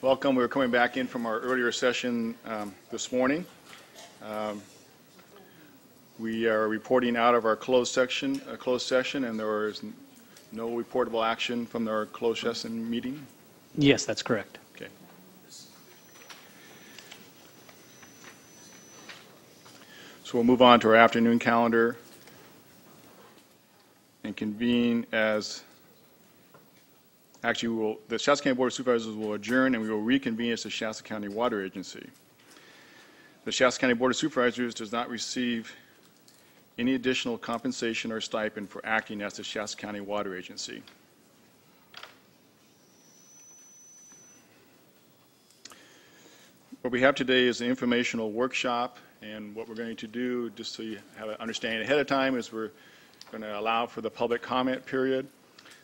Welcome. We're coming back in from our earlier session this morning. We are reporting out of our closed session, and there is no reportable action from our closed session meeting. Yes, that's correct. Okay. So we'll move on to our afternoon calendar and convene as. Actually, the Shasta County Board of Supervisors will adjourn and we will reconvene as the Shasta County Water Agency. The Shasta County Board of Supervisors does not receive any additional compensation or stipend for acting as the Shasta County Water Agency. What we have today is an informational workshop, and what we're going to do, just so you have an understanding ahead of time, is we're going to allow for the public comment period.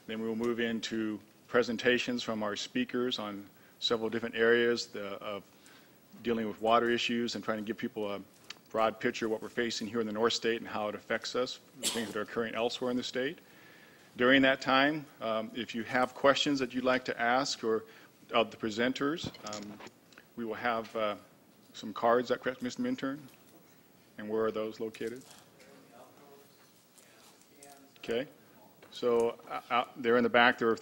Then we will move into presentations from our speakers on several different areas of dealing with water issues and trying to give people a broad picture of what we're facing here in the North State and how it affects us, things that are occurring elsewhere in the state. During that time, if you have questions that you'd like to ask or of the presenters, we will have some cards. Is that correct, Mr. Minturn? And where are those located? Okay. So they're in the back. There are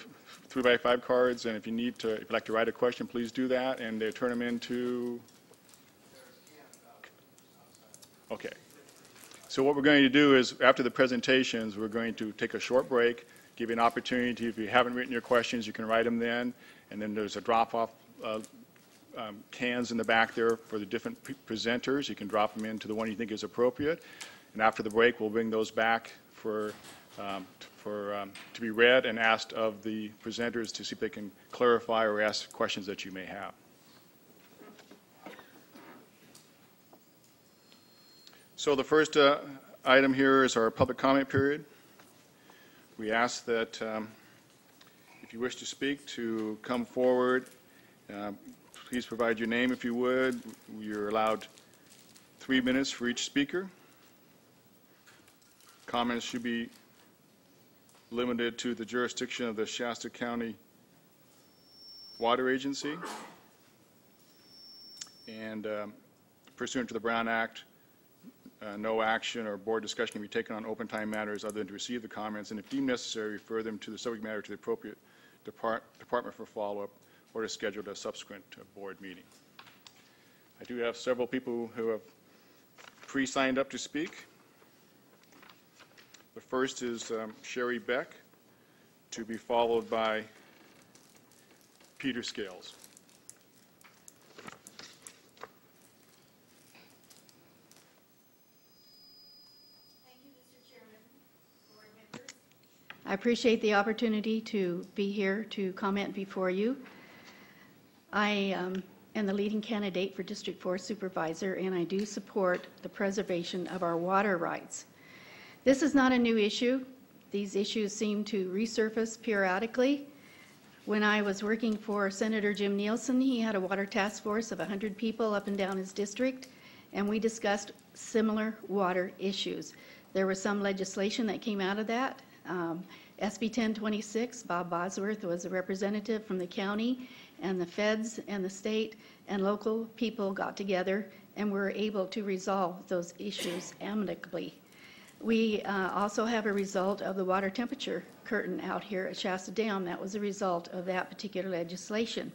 3x5 cards, and if you'd like to write a question, please do that, and they turn them into. Okay. So what we're going to do is, after the presentations, we're going to take a short break, give you an opportunity. If you haven't written your questions, you can write them then, and then there's a drop-off cans in the back there for the different presenters. You can drop them into the one you think is appropriate, and after the break, we'll bring those back to be read and asked of the presenters to see if they can clarify or ask questions that you may have. So the first item here is our public comment period. We ask that if you wish to speak, to come forward. Please provide your name if you would. You're allowed 3 minutes for each speaker. Comments should be limited to the jurisdiction of the Shasta County Water Agency. And pursuant to the Brown Act, no action or board discussion can be taken on open time matters other than to receive the comments, and if deemed necessary, refer them to the subject matter to the appropriate department for follow-up or to schedule a subsequent board meeting. I do have several people who have pre-signed up to speak. The first is Sherry Beck, to be followed by Peter Scales. Thank you, Mr. Chairman, board members. I appreciate the opportunity to be here to comment before you. I am the leading candidate for District 4 Supervisor, and I do support the preservation of our water rights. This is not a new issue. These issues seem to resurface periodically. When I was working for Senator Jim Nielsen, he had a water task force of 100 people up and down his district, and we discussed similar water issues. There was some legislation that came out of that. SB 1026, Bob Bosworth was a representative from the county, and the feds and the state and local people got together and were able to resolve those issues amicably. We also have a result of the water temperature curtain out here at Shasta Dam. That was a result of that particular legislation.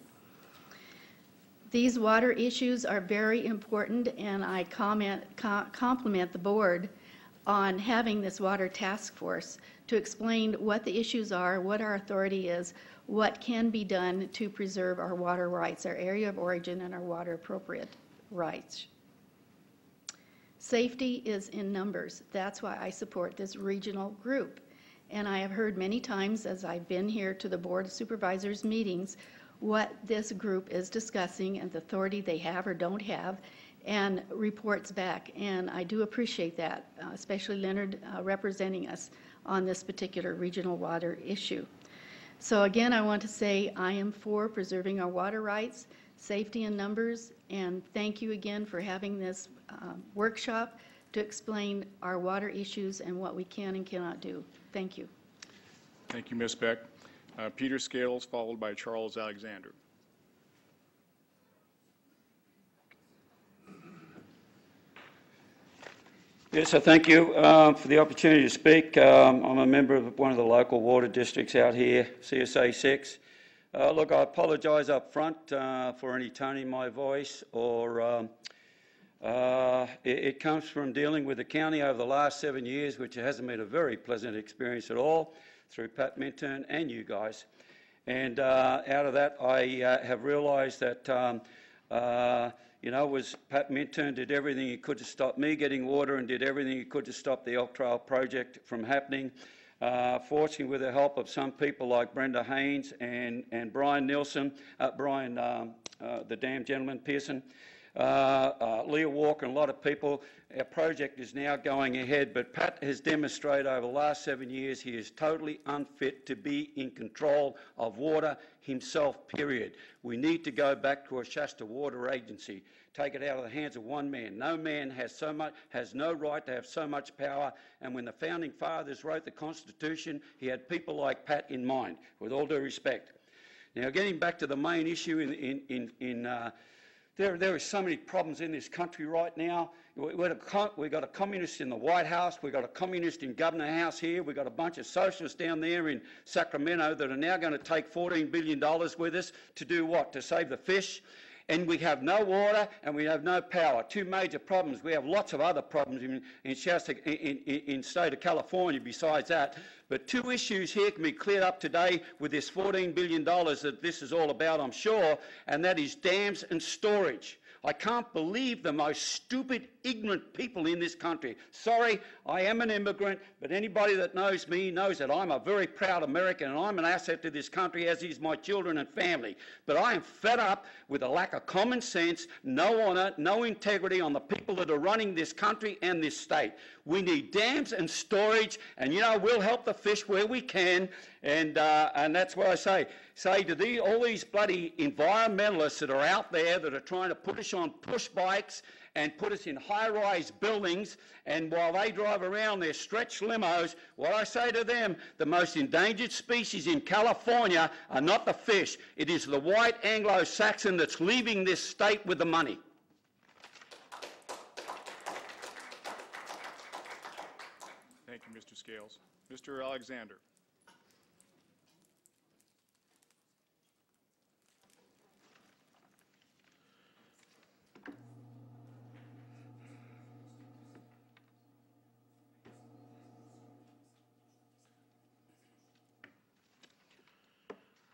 These water issues are very important, and I compliment the board on having this water task force to explain what the issues are, what our authority is, what can be done to preserve our water rights, our area of origin, and our water appropriate rights. Safety is in numbers. That's why I support this regional group. And I have heard many times as I've been here to the Board of Supervisors meetings what this group is discussing and the authority they have or don't have, and reports back. And I do appreciate that, especially Leonard representing us on this particular regional water issue. So again, I want to say I am for preserving our water rights, safety in numbers, and thank you again for having this workshop to explain our water issues and what we can and cannot do. Thank you. Thank you, Ms. Beck. Peter Scales, followed by Charles Alexander. Yes, so thank you for the opportunity to speak. I'm a member of one of the local water districts out here, CSA 6. Look, I apologise up front for any tone in my voice, or it comes from dealing with the county over the last 7 years, which hasn't been a very pleasant experience at all, through Pat Minturn and you guys. And out of that, I have realised that was Pat Minturn did everything he could to stop me getting water and did everything he could to stop the Elk Trail project from happening. Fortunately, with the help of some people like Brenda Haynes and Brian Nielsen, the damn gentleman, Pearson, Leah Walker and a lot of people, our project is now going ahead, but Pat has demonstrated over the last 7 years he is totally unfit to be in control of water himself, period. We need to go back to a Shasta Water Agency, take it out of the hands of one man. No man has no right to have so much power, and when the Founding Fathers wrote the Constitution, he had people like Pat in mind, with all due respect. Now, getting back to the main issue there are so many problems in this country right now. We've got a communist in the White House. We've got a communist in Governor House here. We've got a bunch of socialists down there in Sacramento that are now going to take $14 billion with us to do what? To save the fish. And we have no water and we have no power. Two major problems. We have lots of other problems in Shasta, in state of California besides that. But two issues here can be cleared up today with this $14 billion that this is all about, I'm sure, and that is dams and storage. I can't believe the most stupid, ignorant people in this country. Sorry, I am an immigrant, but anybody that knows me knows that I'm a very proud American and I'm an asset to this country, as is my children and family. But I am fed up with a lack of common sense, no honour, no integrity on the people that are running this country and this state. We need dams and storage, and we'll help the fish where we can, and that's what I say to all these bloody environmentalists that are out there that are trying to put us on push bikes and put us in high-rise buildings, and while they drive around their stretch limos, what I say to them, the most endangered species in California are not the fish. It is the white Anglo-Saxon that's leaving this state with the money. Thank you, Mr. Scales. Mr. Alexander.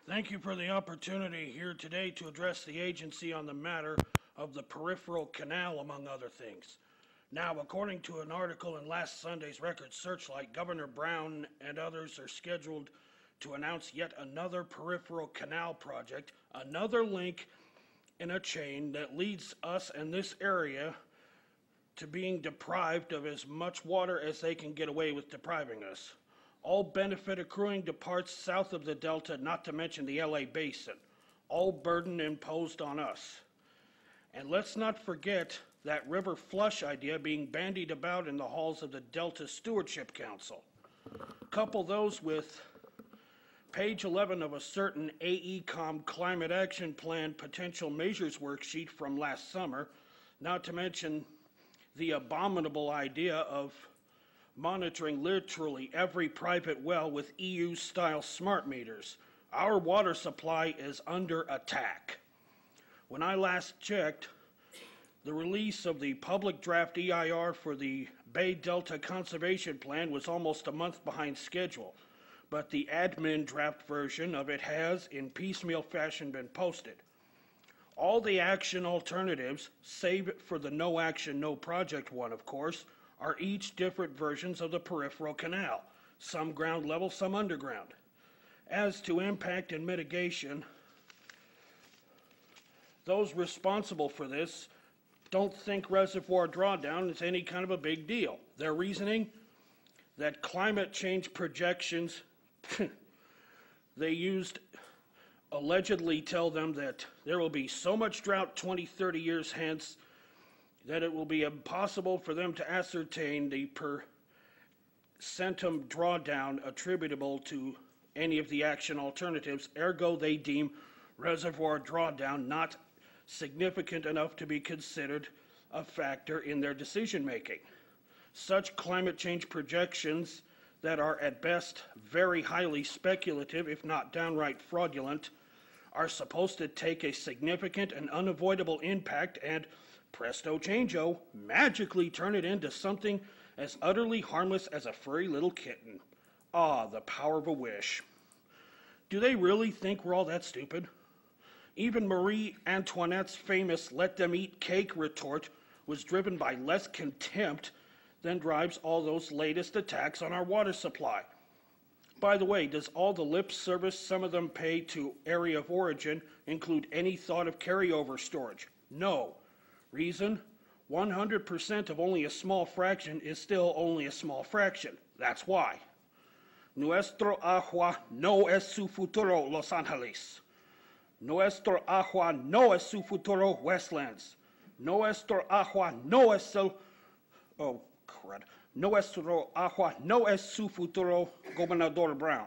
Thank you for the opportunity here today to address the agency on the matter of the peripheral canal, among other things. Now, according to an article in last Sunday's Record Searchlight, Governor Brown and others are scheduled to announce yet another peripheral canal project, another link in a chain that leads us and this area to being deprived of as much water as they can get away with depriving us. All benefit accruing to parts south of the Delta, not to mention the LA Basin. All burden imposed on us. And let's not forget that river flush idea being bandied about in the halls of the Delta Stewardship Council. Couple those with page 11 of a certain AECOM Climate Action Plan Potential Measures Worksheet from last summer, not to mention the abominable idea of monitoring literally every private well with EU-style smart meters. Our water supply is under attack. When I last checked, the release of the public draft EIR for the Bay Delta Conservation Plan was almost a month behind schedule, but the admin draft version of it has, in piecemeal fashion, been posted. All the action alternatives, save for the no action, no project one, of course, are each different versions of the peripheral canal, some ground level, some underground. As to impact and mitigation, those responsible for this don't think reservoir drawdown is any kind of a big deal. Their reasoning? That climate change projections they used allegedly tell them that there will be so much drought 20, 30 years hence that it will be impossible for them to ascertain the per centum drawdown attributable to any of the action alternatives. Ergo, they deem reservoir drawdown not significant enough to be considered a factor in their decision making. Such climate change projections that are at best very highly speculative, if not downright fraudulent, are supposed to take a significant and unavoidable impact and, presto changeo, magically turn it into something as utterly harmless as a furry little kitten. Ah, the power of a wish. Do they really think we're all that stupid? Even Marie Antoinette's famous "let them eat cake" retort was driven by less contempt than drives all those latest attacks on our water supply. By the way, does all the lip service some of them pay to area of origin include any thought of carryover storage? No. Reason? 100% of only a small fraction is still only a small fraction. That's why. Nuestro agua no es su futuro, Los Angeles. Nuestro agua no es su futuro, Westlands. Nuestro agua no es el... Oh, crud. Nuestro agua no es su futuro, Gobernador Brown.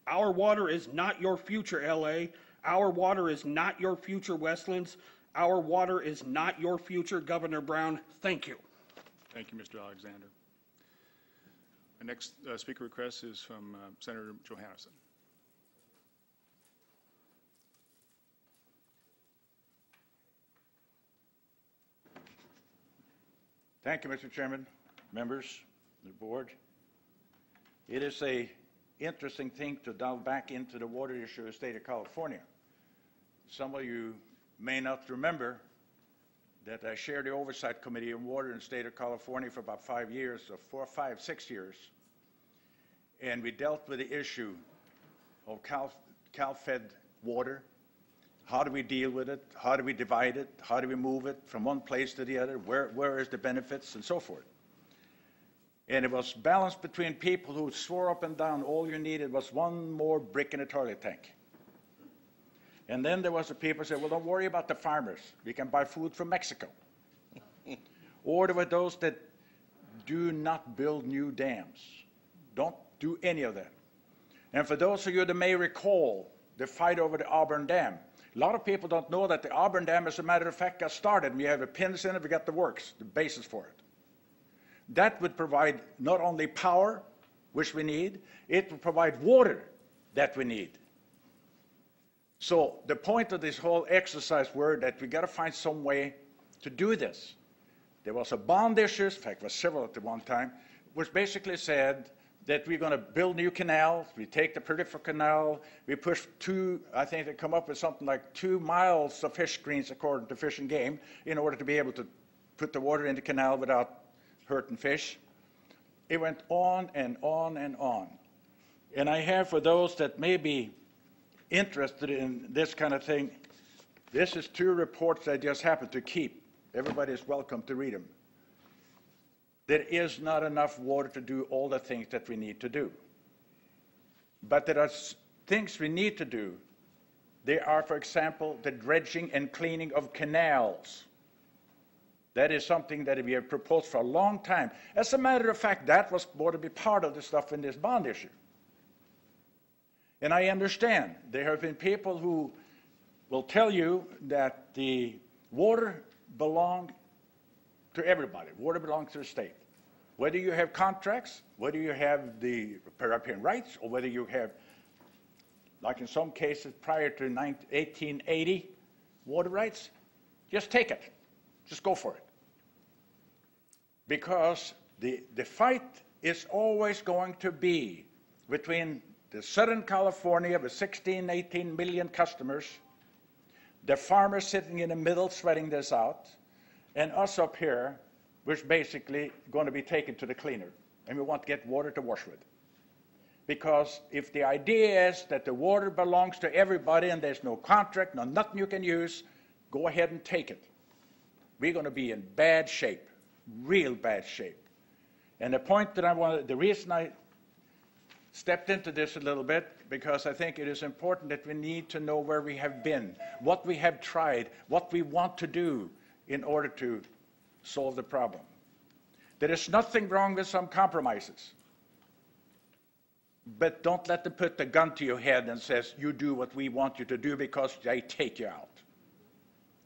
Our water is not your future, LA. Our water is not your future, Westlands. Our water is not your future, Governor Brown. Thank you. Thank you, Mr. Alexander. The next speaker request is from Senator Johannesson. Thank you, Mr. Chairman, members of the board. It is an interesting thing to delve back into the water issue of the state of California. Some of you may not remember that I chaired the Oversight Committee on Water in the state of California for about 5 years, or 4, 5, 6 years. And we dealt with the issue of Cal-fed water. How do we deal with it? How do we divide it? How do we move it from one place to the other? Where is the benefits, and so forth? And it was balanced between people who swore up and down all you needed was one more brick in a toilet tank. And then there was the people who said, well, don't worry about the farmers. We can buy food from Mexico. Or there were those that do not build new dams. Don't do any of that. And for those of you that may recall the fight over the Auburn Dam, a lot of people don't know that the Auburn Dam, as a matter of fact, got started. We have the pins in it, we got the works, the basis for it. That would provide not only power, which we need, it would provide water that we need. So the point of this whole exercise were that we got to find some way to do this. There was a bond issue, in fact, there were several at the one time, which basically said that we're going to build new canals. We take the peripheral canal, we push I think they come up with something like 2 miles of fish screens according to Fish and Game in order to be able to put the water in the canal without hurting fish. It went on and on and on. And I have, for those that may be interested in this kind of thing, this is 2 reports I just happened to keep. Everybody is welcome to read them. There is not enough water to do all the things that we need to do. But there are things we need to do. There are, for example, the dredging and cleaning of canals. That is something that we have proposed for a long time. As a matter of fact, that was going to be part of the stuff in this bond issue. And I understand there have been people who will tell you that the water belongs to everybody. Water belongs to the state. Whether you have contracts, whether you have the riparian rights, or whether you have, like in some cases prior to 1880, water rights, just take it. Just go for it. Because the fight is always going to be between the Southern California with 16, 18 million customers, the farmers sitting in the middle sweating this out, and us up here, which basically going to be taken to the cleaner, and we want to get water to wash with. Because if the idea is that the water belongs to everybody and there's no contract, no nothing you can use, go ahead and take it. We're going to be in bad shape, real bad shape. And the point that the reason I stepped into this a little bit, because I think it is important that we need to know where we have been, what we have tried, what we want to do in order to solve the problem. There is nothing wrong with some compromises. But don't let them put the gun to your head and says, you do what we want you to do because they take you out.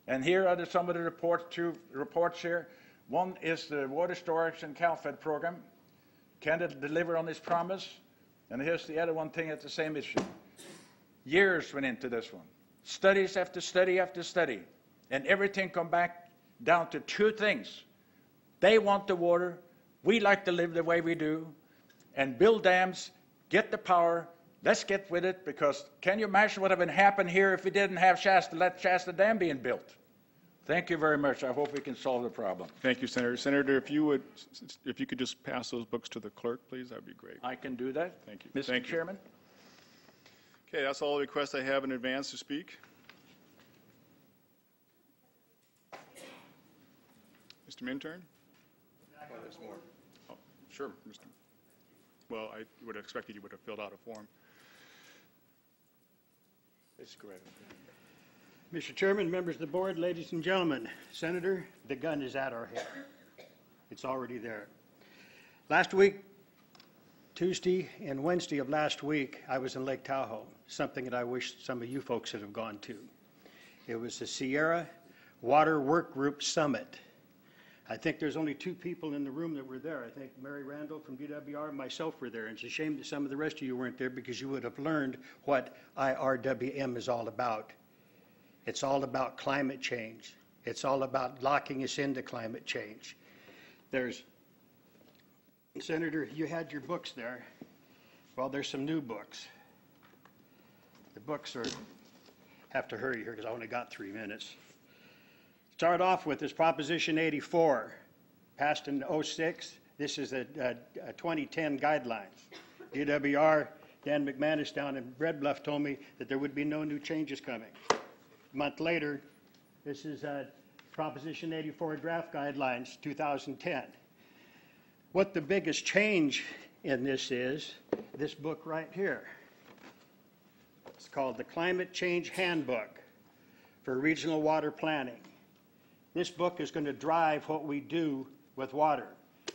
And here are some of the reports here. One is the water storage and CalFed program. Can it deliver on its promise? And here's the other one thing at the same issue. Years went into this one. Studies after study after study. And everything come back down to two things. They want the water. We like to live the way we do. And build dams, get the power. Let's get with it, because can you imagine what would happen here if we didn't have Shasta, let Shasta Dam being built? Thank you very much. I hope we can solve the problem. Thank you, Senator. Senator, if you could just pass those books to the clerk, please, that would be great. I can do that. Thank you. Mr. Thank you. Chairman. Okay, that's all the requests I have in advance to speak. Mr. Minturn? Oh, there's more. Oh, sure, Mr. Well, I would have expected you would have filled out a form. That's correct. Mr. Chairman, members of the board, ladies and gentlemen, Senator, the gun is at our head. It's already there. Last week, Tuesday and Wednesday of last week, I was in Lake Tahoe, something that I wish some of you folks had have gone to. It was the Sierra Water Work Group Summit. I think there's only 2 people in the room that were there. I think Mary Randall from DWR and myself were there. And it's a shame that some of the rest of you weren't there, because you would have learned what IRWM is all about. It's all about climate change. It's all about locking us into climate change. Senator, you had your books there. Well, there's some new books. The books have to hurry here because I only got 3 minutes. Start off with this Proposition 84, passed in '06. This is a 2010 guidelines. DWR, Dan McManus down in Red Bluff told me that there would be no new changes coming. A month later, this is Proposition 84 draft guidelines, 2010. What the biggest change in this is, this book right here. It's called the Climate Change Handbook for Regional Water Planning. This book is going to drive what we do with water.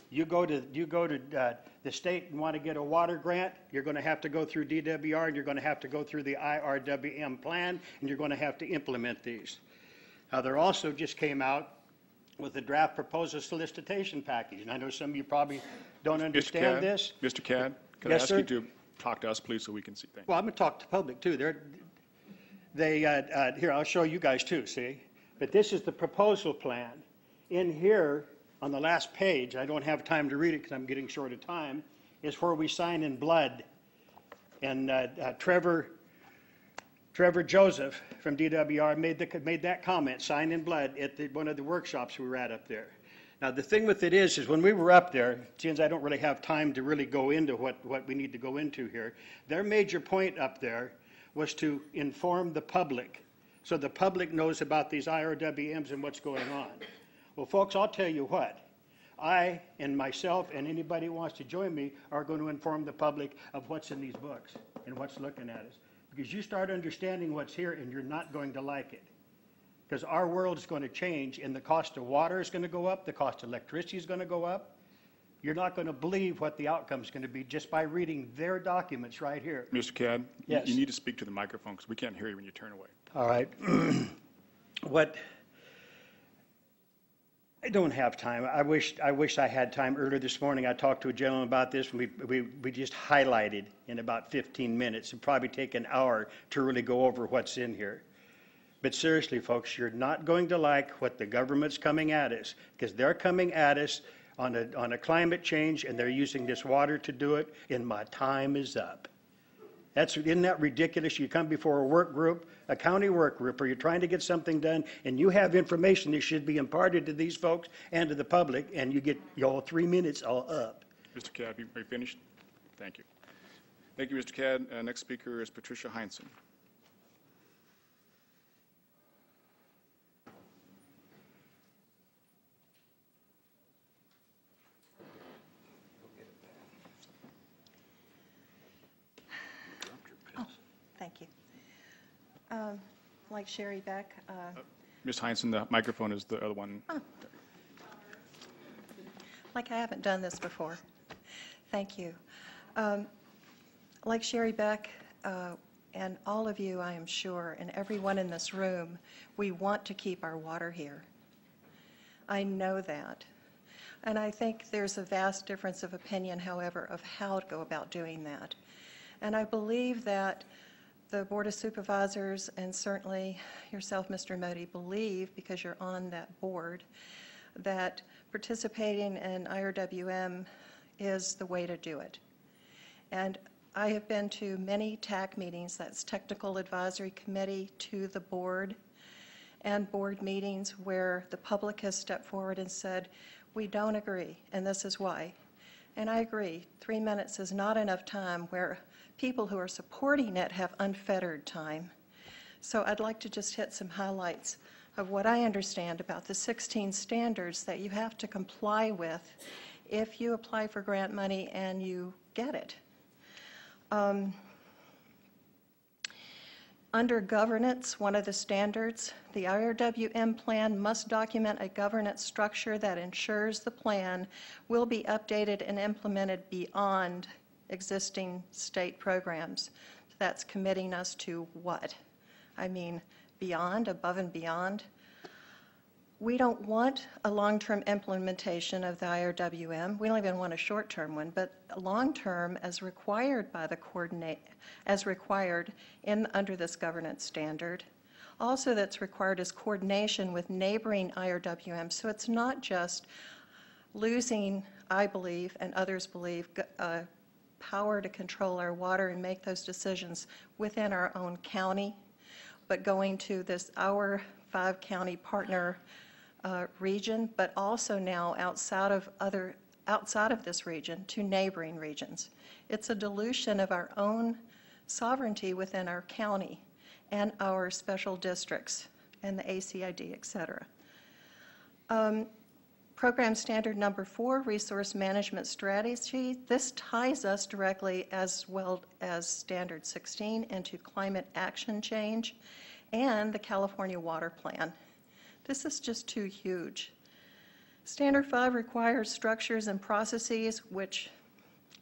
You go to the state and want to get a water grant, you're going to have to go through DWR, and you're going to have to go through the IRWM plan, and you're going to have to implement these. Now, there also just came out with the draft proposal solicitation package, and I know some of you probably don't understand this. Mr. Cadd, could Yes, I ask sir? you to talk to us, please, so we can see things? Well, I'm going to talk to the public, too. Here, I'll show you guys, too, see? But this is the proposal plan. In here, on the last page, I don't have time to read it because I'm getting short of time, is where we sign in blood. And Trevor Joseph from DWR made that comment, sign in blood, at one of the workshops we were at up there. Now, the thing with it is when we were up there, since I don't really have time to really go into what we need to go into here, their major point up there was to inform the public, so the public knows about these IRWMs and what's going on. Well, folks, I'll tell you what. I and myself and anybody who wants to join me are going to inform the public of what's in these books and what's looking at us. Because you start understanding what's here and you're not going to like it. Because our world is going to change and the cost of water is going to go up, the cost of electricity is going to go up. You're not going to believe what the outcome is going to be just by reading their documents right here. Mr. Cadd, Yes. you need to speak to the microphone because we can't hear you when you turn away. All right. I don't have time. I wish I had time. Earlier this morning, I talked to a gentleman about this, and we just highlighted in about 15 minutes. It'd probably take an hour to really go over what's in here. But seriously, folks, you're not going to like what the government's coming at us, because they're coming at us on a climate change, and they're using this water to do it, and my time is up. Isn't that ridiculous? You come before a work group, a county work group, or you're trying to get something done, and you have information that should be imparted to these folks and to the public, and you get your 3 minutes all up. Mr. Cadd, are you finished? Thank you. Thank you, Mr. Cadd. Next speaker is Patricia Heinsohn. Thank you. Like Sherry Beck. Ms. Heinsohn, the microphone is the other one. Like I haven't done this before. Thank you. Like Sherry Beck and all of you, I am sure, and everyone in this room, we want to keep our water here. I know that. And I think there's a vast difference of opinion, however, of how to go about doing that. And I believe that the Board of Supervisors, and certainly yourself, Mr. Modi, believe, because you're on that board, that participating in IRWM is the way to do it. And I have been to many TAC meetings, that's Technical Advisory Committee to the board, and board meetings where the public has stepped forward and said, we don't agree, and this is why. And I agree, 3 minutes is not enough time where people who are supporting it have unfettered time. So I'd like to just hit some highlights of what I understand about the 16 standards that you have to comply with if you apply for grant money and you get it. Under governance, one of the standards, the IRWM plan must document a governance structure that ensures the plan will be updated and implemented beyond existing state programs. That's committing us to what? I mean, beyond, above and beyond. We don't want a long-term implementation of the IRWM. We don't even want a short-term one, but long-term as required by the under this governance standard. Also that's required is coordination with neighboring IRWM. So it's not just losing, I believe, and others believe, power to control our water and make those decisions within our own county, but going to this our 5-county partner region, but also now outside of this region to neighboring regions. It's a dilution of our own sovereignty within our county and our special districts and the ACID, et cetera. Program standard number 4, resource management strategy. This ties us directly, as well as standard 16, into climate action change and the California Water Plan. This is just too huge. Standard 5 requires structures and processes which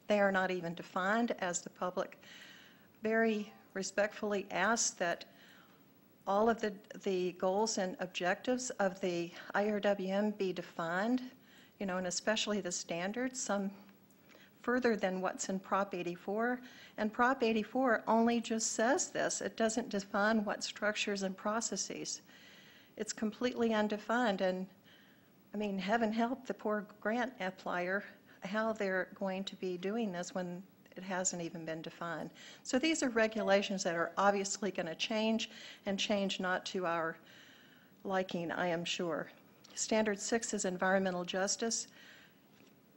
they are not even defined, as the public very respectfully asks that all of the goals and objectives of the IRWM be defined, you know, and especially the standards, some further than what's in Prop 84. And Prop 84 only just says this. It doesn't define what structures and processes. It's completely undefined, and I mean, heaven help the poor grant applier how they're going to be doing this when it hasn't even been defined. So these are regulations that are obviously going to change, and change not to our liking, I am sure. Standard 6 is environmental justice.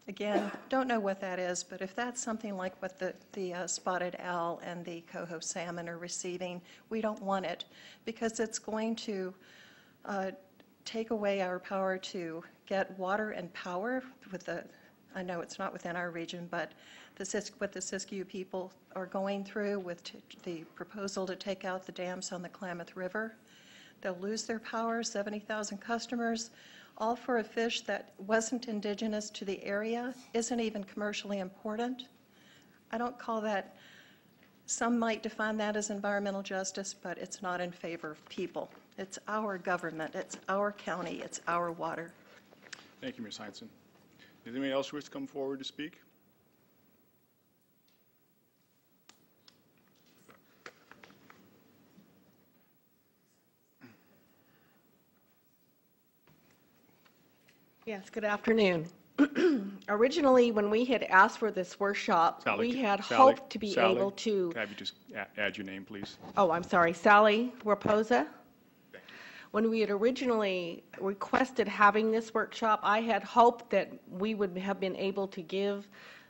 Again, don't know what that is, but if that's something like what the spotted owl and the coho salmon are receiving, we don't want it, because it's going to take away our power to get water and power with the, I know it's not within our region, but what the Siskiyou people are going through with the proposal to take out the dams on the Klamath River. They'll lose their power, 70,000 customers, all for a fish that wasn't indigenous to the area, isn't even commercially important. I don't call that, some might define that as environmental justice, but it's not in favor of people. It's our government, it's our county, it's our water. Thank you, Ms. Heinzen. Does anybody else wish to come forward to speak? Yes, good afternoon. Originally, when we had asked for this workshop, Sally, we had Sally, hoped to be Sally, able to... Can I have you just add your name, please? Oh, I'm sorry, Sally Raposa. When we had originally requested having this workshop, I had hoped that we would have been able to give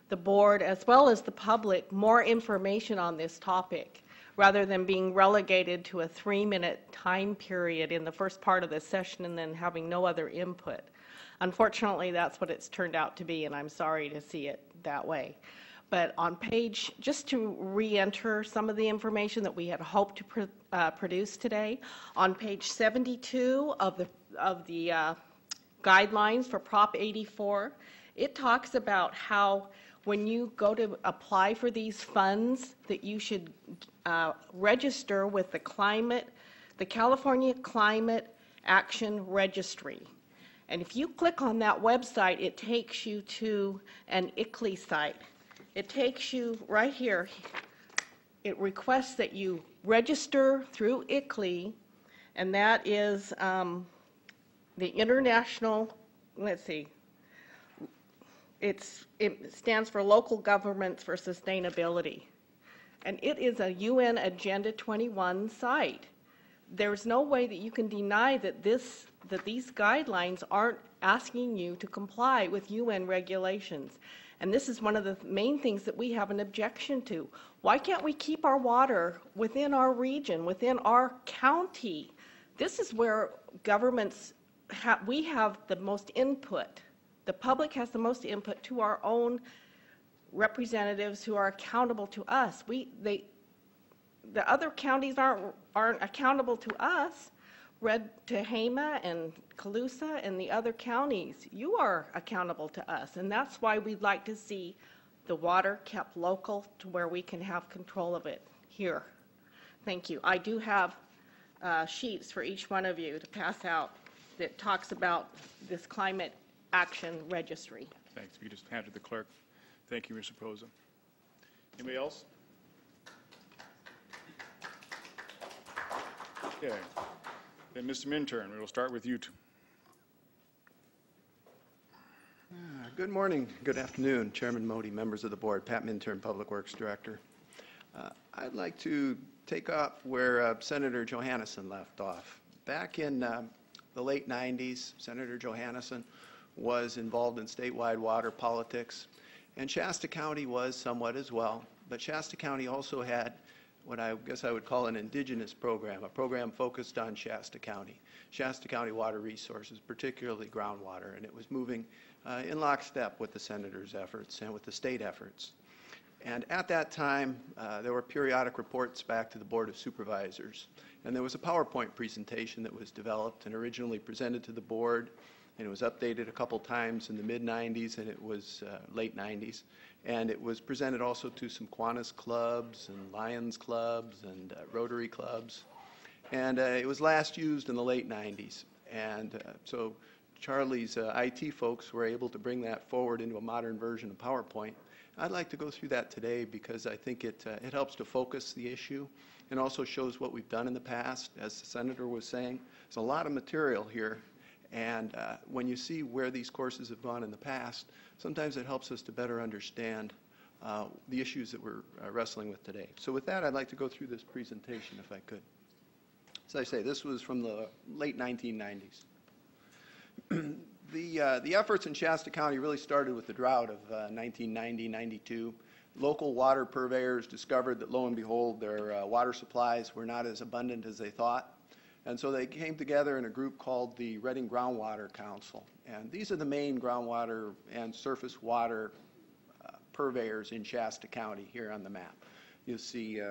the board as well as the public more information on this topic, rather than being relegated to a 3-minute time period in the first part of the session and then having no other input. Unfortunately, that's what it's turned out to be, and I'm sorry to see it that way. But on page, just to re-enter some of the information that we had hoped to produce today, on page 72 of the guidelines for Prop 84, it talks about how when you go to apply for these funds, that you should register with the California Climate Action Registry. And if you click on that website, it takes you to an ICLEI site. It takes you right here. It requests that you register through ICLEI, and that is the International, let's see, it stands for Local Governments for Sustainability. And it is a UN Agenda 21 site. There's no way that you can deny that these guidelines aren't asking you to comply with UN regulations. And this is one of the main things that we have an objection to. Why can't we keep our water within our region, within our county? This is where governments we have the most input. The public has the most input to our own representatives who are accountable to us. The other counties aren't accountable to us. Red Tehama and Colusa and the other counties, you are accountable to us, and that's why we'd like to see the water kept local to where we can have control of it here. Thank you. I do have sheets for each one of you to pass out that talks about this climate action registry. Thanks. If you just hand it to the clerk. Thank you, Mr. Posa. Anybody else? Okay. Then, Mr. Minturn, we will start with you two. Good morning, good afternoon, Chairman Modi, members of the board, Pat Minturn, Public Works Director. I'd like to take up where Senator Johannesson left off. Back in the late 90s, Senator Johannesson was involved in statewide water politics, and Shasta County was somewhat as well. But Shasta County also had what I guess I would call an indigenous program, a program focused on Shasta County water resources, particularly groundwater, and it was moving in lockstep with the senator's efforts and with the state efforts. And at that time, there were periodic reports back to the Board of Supervisors, and there was a PowerPoint presentation that was developed and originally presented to the board, and it was updated a couple times in the mid-90s, and it was late 90s. And it was presented also to some Kiwanis clubs and Lions clubs and Rotary clubs. And it was last used in the late 90s. And so Charlie's IT folks were able to bring that forward into a modern version of PowerPoint. I'd like to go through that today because I think it helps to focus the issue and also shows what we've done in the past. As the Senator was saying, there's a lot of material here. And when you see where these courses have gone in the past, sometimes it helps us to better understand the issues that we're wrestling with today. So with that, I'd like to go through this presentation if I could. As I say, this was from the late 1990s. The efforts in Shasta County really started with the drought of 1990-92. Local water purveyors discovered that, lo and behold, their water supplies were not as abundant as they thought. And so they came together in a group called the Reading Groundwater Council. And these are the main groundwater and surface water purveyors in Shasta County here on the map. You'll see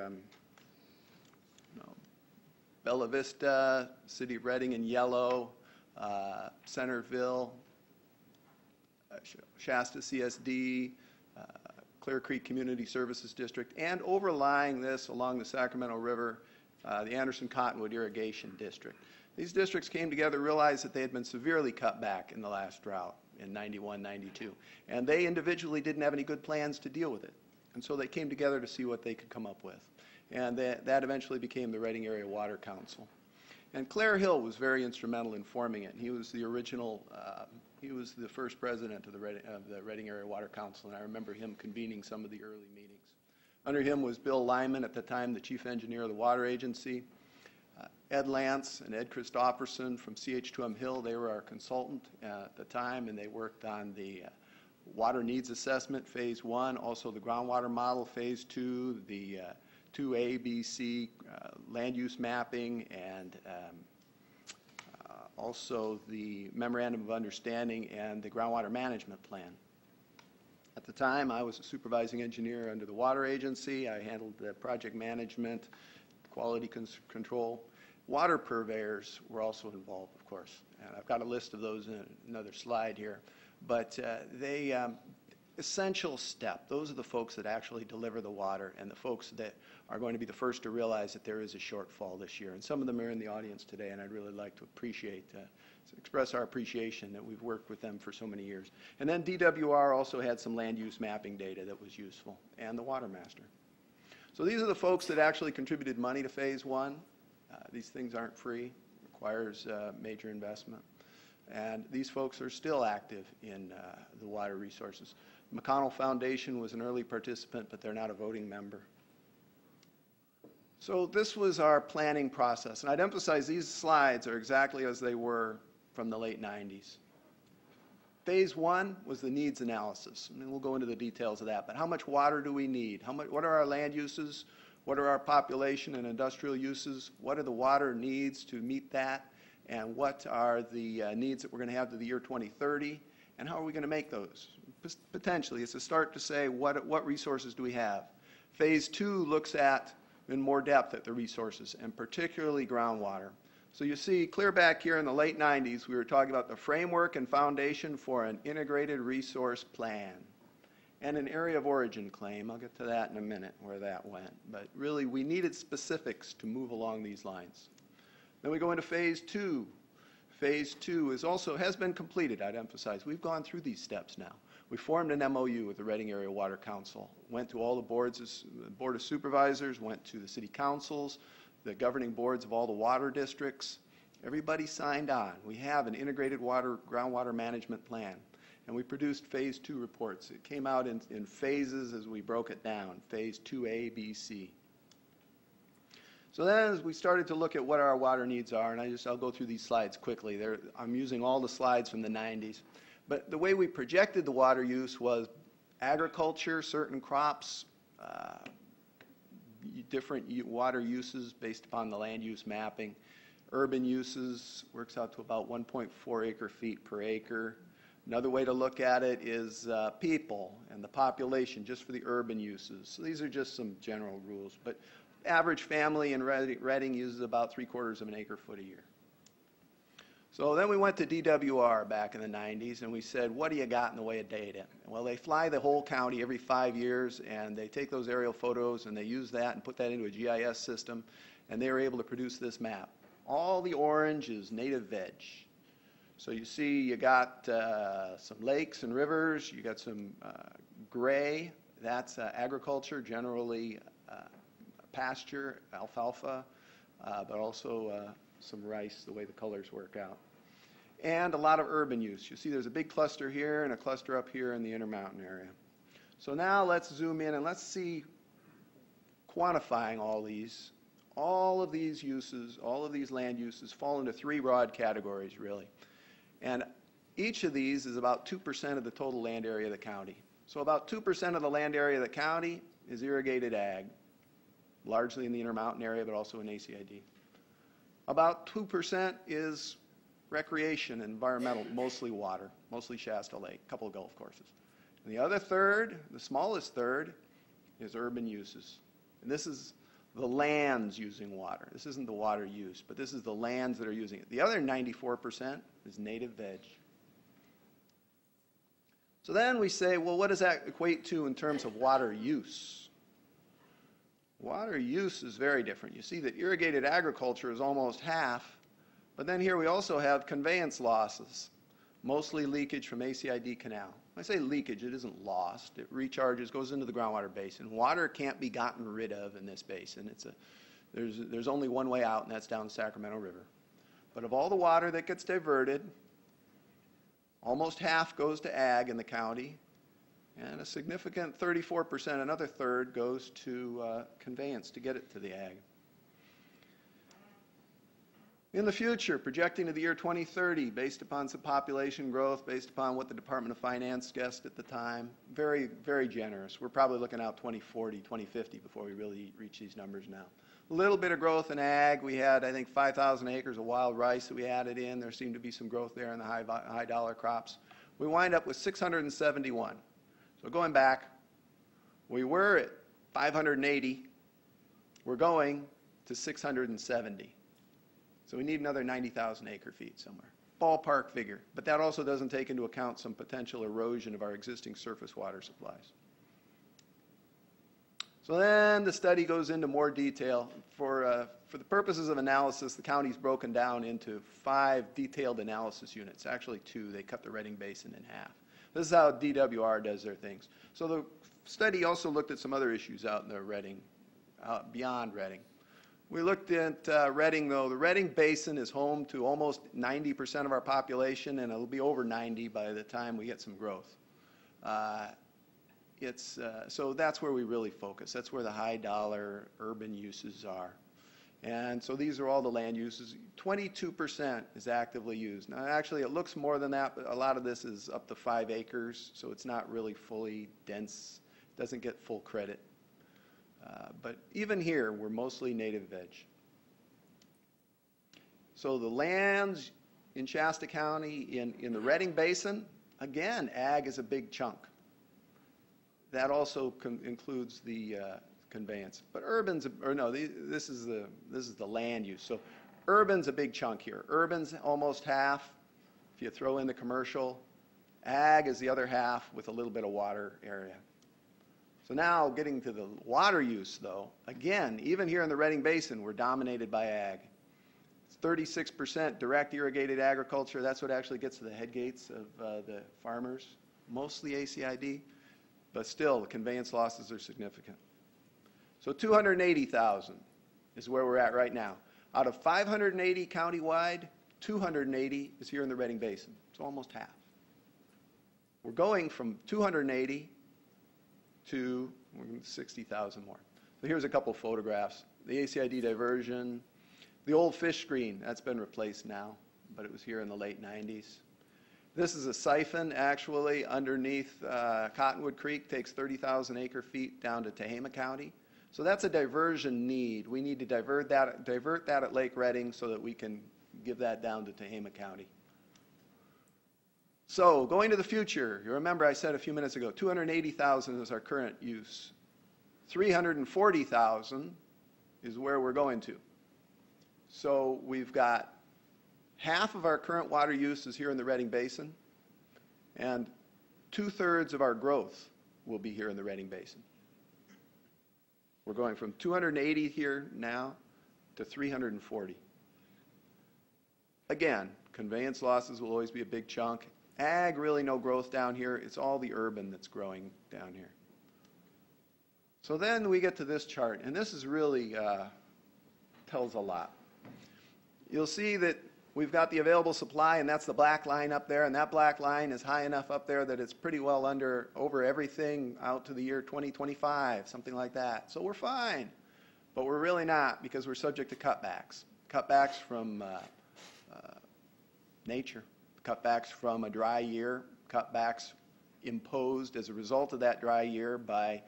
Bella Vista, City of Reading in yellow, Centerville, Shasta CSD, Clear Creek Community Services District, and overlying this along the Sacramento River, the Anderson-Cottonwood Irrigation District. These districts came together, realized that they had been severely cut back in the last drought in 91, 92, and they individually didn't have any good plans to deal with it. And so they came together to see what they could come up with. And that eventually became the Reading Area Water Council. And Claire Hill was very instrumental in forming it. He was the original, he was the first president of the Reading Area Water Council, and I remember him convening some of the early meetings. Under him was Bill Lyman, at the time the chief engineer of the water agency. Ed Lance and Ed Christofferson from CH2M Hill, they were our consultant at the time, and they worked on the water needs assessment, phase 1, also the groundwater model, phase 2, the 2A, B, C, land use mapping, and also the memorandum of understanding and the groundwater management plan. At the time, I was a supervising engineer under the water agency. I handled the project management, quality control. Water purveyors were also involved, of course, and I've got a list of those in another slide here. But essential step, those are the folks that actually deliver the water and the folks that are going to be the first to realize that there is a shortfall this year. And some of them are in the audience today, and I'd really like to appreciate express our appreciation that we've worked with them for so many years. And then DWR also had some land use mapping data that was useful, and the Water Master. So these are the folks that actually contributed money to Phase 1. These things aren't free, requires major investment. And these folks are still active in the water resources. McConnell Foundation was an early participant, but they're not a voting member. So this was our planning process. And I'd emphasize these slides are exactly as they were from the late 90s. Phase 1 was the needs analysis. And we'll go into the details of that. But how much water do we need? What are our land uses? What are our population and industrial uses? What are the water needs to meet that? And what are the needs that we're going to have to the year 2030? And how are we going to make those? Potentially, it's a start to say what resources do we have. Phase 2 looks at, in more depth, at the resources, and particularly groundwater. So you see, clear back here in the late 90s, we were talking about the framework and foundation for an integrated resource plan and an area of origin claim. I'll get to that in a minute, where that went. But really, we needed specifics to move along these lines. Then we go into Phase 2. Phase 2 has been completed, I'd emphasize. We've gone through these steps now. We formed an MOU with the Reading Area Water Council, went to all the boards, Board of Supervisors, went to the city councils, the governing boards of all the water districts. Everybody signed on. We have an integrated groundwater management plan. And we produced Phase 2 reports. It came out in phases as we broke it down, Phase 2A, B, C. So then as we started to look at what our water needs are, and I'll go through these slides quickly. I'm using all the slides from the 90s. But the way we projected the water use was agriculture, certain crops, different water uses based upon the land use mapping. Urban uses works out to about 1.4 acre feet per acre. Another way to look at it is people and the population just for the urban uses. So these are just some general rules. But average family in Reading uses about 3/4 of an acre foot a year. So then we went to DWR back in the 90s and we said, what do you got in the way of data? Well, they fly the whole county every 5 years and they take those aerial photos and they use that and put that into a GIS system and they were able to produce this map. All the orange is native veg. So you see you got some lakes and rivers, you got some gray, that's agriculture, generally pasture, alfalfa, but also some rice, the way the colors work out. And a lot of urban use. You see there's a big cluster here and a cluster up here in the Intermountain area. So now let's zoom in and let's see, quantifying all these. All of these uses, all of these land uses fall into 3 broad categories, really. And each of these is about 2% of the total land area of the county. So about 2% of the land area of the county is irrigated ag, largely in the Intermountain area, but also in ACID. About 2% is recreation, environmental, mostly water, mostly Shasta Lake, a couple of golf courses. And the other third, the smallest third, is urban uses. And this is the lands using water. This isn't the water use, but this is the lands that are using it. The other 94% is native veg. So then we say, well, what does that equate to in terms of water use? Water use is very different. You see that irrigated agriculture is almost half, but then here we also have conveyance losses, mostly leakage from ACID canal. When I say leakage, it isn't lost. It recharges, goes into the groundwater basin. Water can't be gotten rid of in this basin. There's only one way out, and that's down the Sacramento River. But of all the water that gets diverted, almost half goes to ag in the county, and a significant 34%, another third, goes to conveyance to get it to the ag. In the future, projecting to the year 2030, based upon some population growth, based upon what the Department of Finance guessed at the time, very, very generous. We're probably looking out 2040, 2050 before we really reach these numbers now. A little bit of growth in ag. We had, I think, 5,000 acres of wild rice that we added in. There seemed to be some growth there in the high dollar crops. We wind up with 671. So going back, we were at 580. We're going to 670. So we need another 90,000 acre feet somewhere. Ballpark figure. But that also doesn't take into account some potential erosion of our existing surface water supplies. So then the study goes into more detail. For the purposes of analysis, the county's broken down into 5 detailed analysis units. Actually 2. They cut the Redding Basin in half. This is how DWR does their things. So the study also looked at some other issues out in the Redding, beyond Redding. We looked at Redding, though. The Redding Basin is home to almost 90% of our population, and it'll be over 90 by the time we get some growth. So that's where we really focus. That's where the high dollar urban uses are. And so these are all the land uses. 22% is actively used. Now actually it looks more than that, but a lot of this is up to 5 acres, so it's not really fully dense. It doesn't get full credit. But even here, we're mostly native veg. So the lands in Shasta County, in the Redding Basin, again, ag is a big chunk. That also includes the conveyance. But urban's, or no, this is the land use. So urban's a big chunk here. Urban's almost half, if you throw in the commercial. Ag is the other half with a little bit of water area. So now getting to the water use, though, again, even here in the Redding Basin, we're dominated by ag. It's 36% direct irrigated agriculture. That's what actually gets to the head gates of the farmers, mostly ACID. But still, the conveyance losses are significant. So 280,000 is where we're at right now. Out of 580 countywide, 280 is here in the Redding Basin. It's almost half. We're going from 280 to 60,000 more. So here's a couple photographs. The ACID diversion, the old fish screen, that's been replaced now, but it was here in the late 90s. This is a siphon, actually, underneath Cottonwood Creek, takes 30,000 acre-feet down to Tehama County. So that's a diversion need. We need to divert that at Lake Redding so that we can give that down to Tehama County. So going to the future, you remember I said a few minutes ago, 280,000 is our current use. 340,000 is where we're going to. So we've got half of our current water use is here in the Redding Basin, and 2/3 of our growth will be here in the Redding Basin. We're going from 280 here now to 340. Again, conveyance losses will always be a big chunk. Ag, really no growth down here. It's all the urban that's growing down here. So then we get to this chart, and this is really tells a lot. You'll see that we've got the available supply, and that's the black line up there, and that black line is high enough up there that it's pretty well over everything out to the year 2025, something like that. So we're fine, but we're really not, because we're subject to cutbacks. Cutbacks from nature, cutbacks from a dry year, cutbacks imposed as a result of that dry year by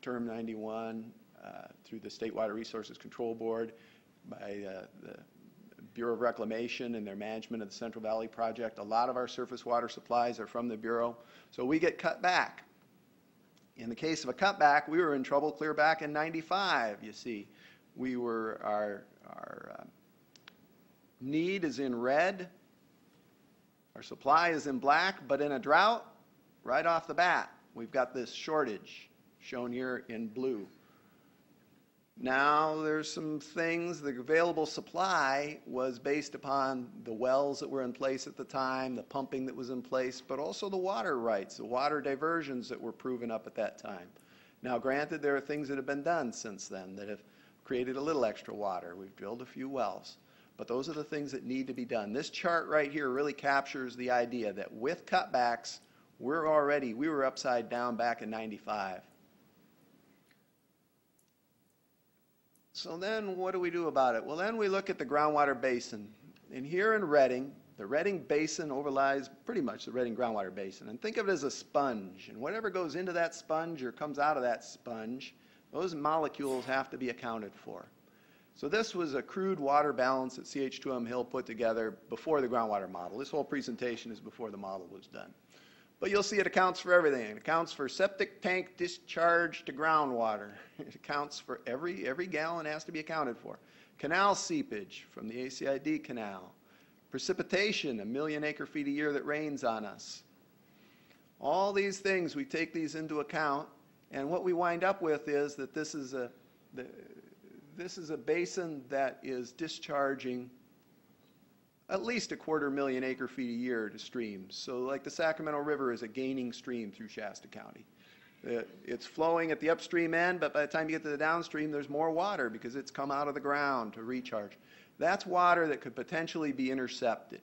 Term 91 through the State Water Resources Control Board, by the Bureau of Reclamation and their management of the Central Valley Project. A lot of our surface water supplies are from the Bureau, so we get cut back. In the case of a cutback, we were in trouble clear back in '95, you see. We were, our need is in red, our supply is in black, but in a drought, right off the bat, we've got this shortage shown here in blue. Now there's some things, the available supply was based upon the wells that were in place at the time, the pumping that was in place, but also the water rights, the water diversions that were proven up at that time. Now granted, there are things that have been done since then that have created a little extra water. We've drilled a few wells, but those are the things that need to be done. This chart right here really captures the idea that with cutbacks, we were upside down back in '95. So then what do we do about it? Well, then we look at the groundwater basin. And here in Redding, the Redding Basin overlies pretty much the Redding groundwater basin. And think of it as a sponge. And whatever goes into that sponge or comes out of that sponge, those molecules have to be accounted for. So this was a crude water balance that CH2M Hill put together before the groundwater model. This whole presentation is before the model was done. But you'll see it accounts for everything. It accounts for septic tank discharge to groundwater. It accounts for every gallon has to be accounted for. Canal seepage from the ACID canal. Precipitation, 1 million acre-feet a year that rains on us. All these things, we take these into account, And what we wind up with is that this is a basin that is discharging at least 250,000 acre-feet a year to streams. So like the Sacramento River is a gaining stream through Shasta County. It's flowing at the upstream end, but by the time you get to the downstream, there's more water because it's come out of the ground to recharge. That's water that could potentially be intercepted,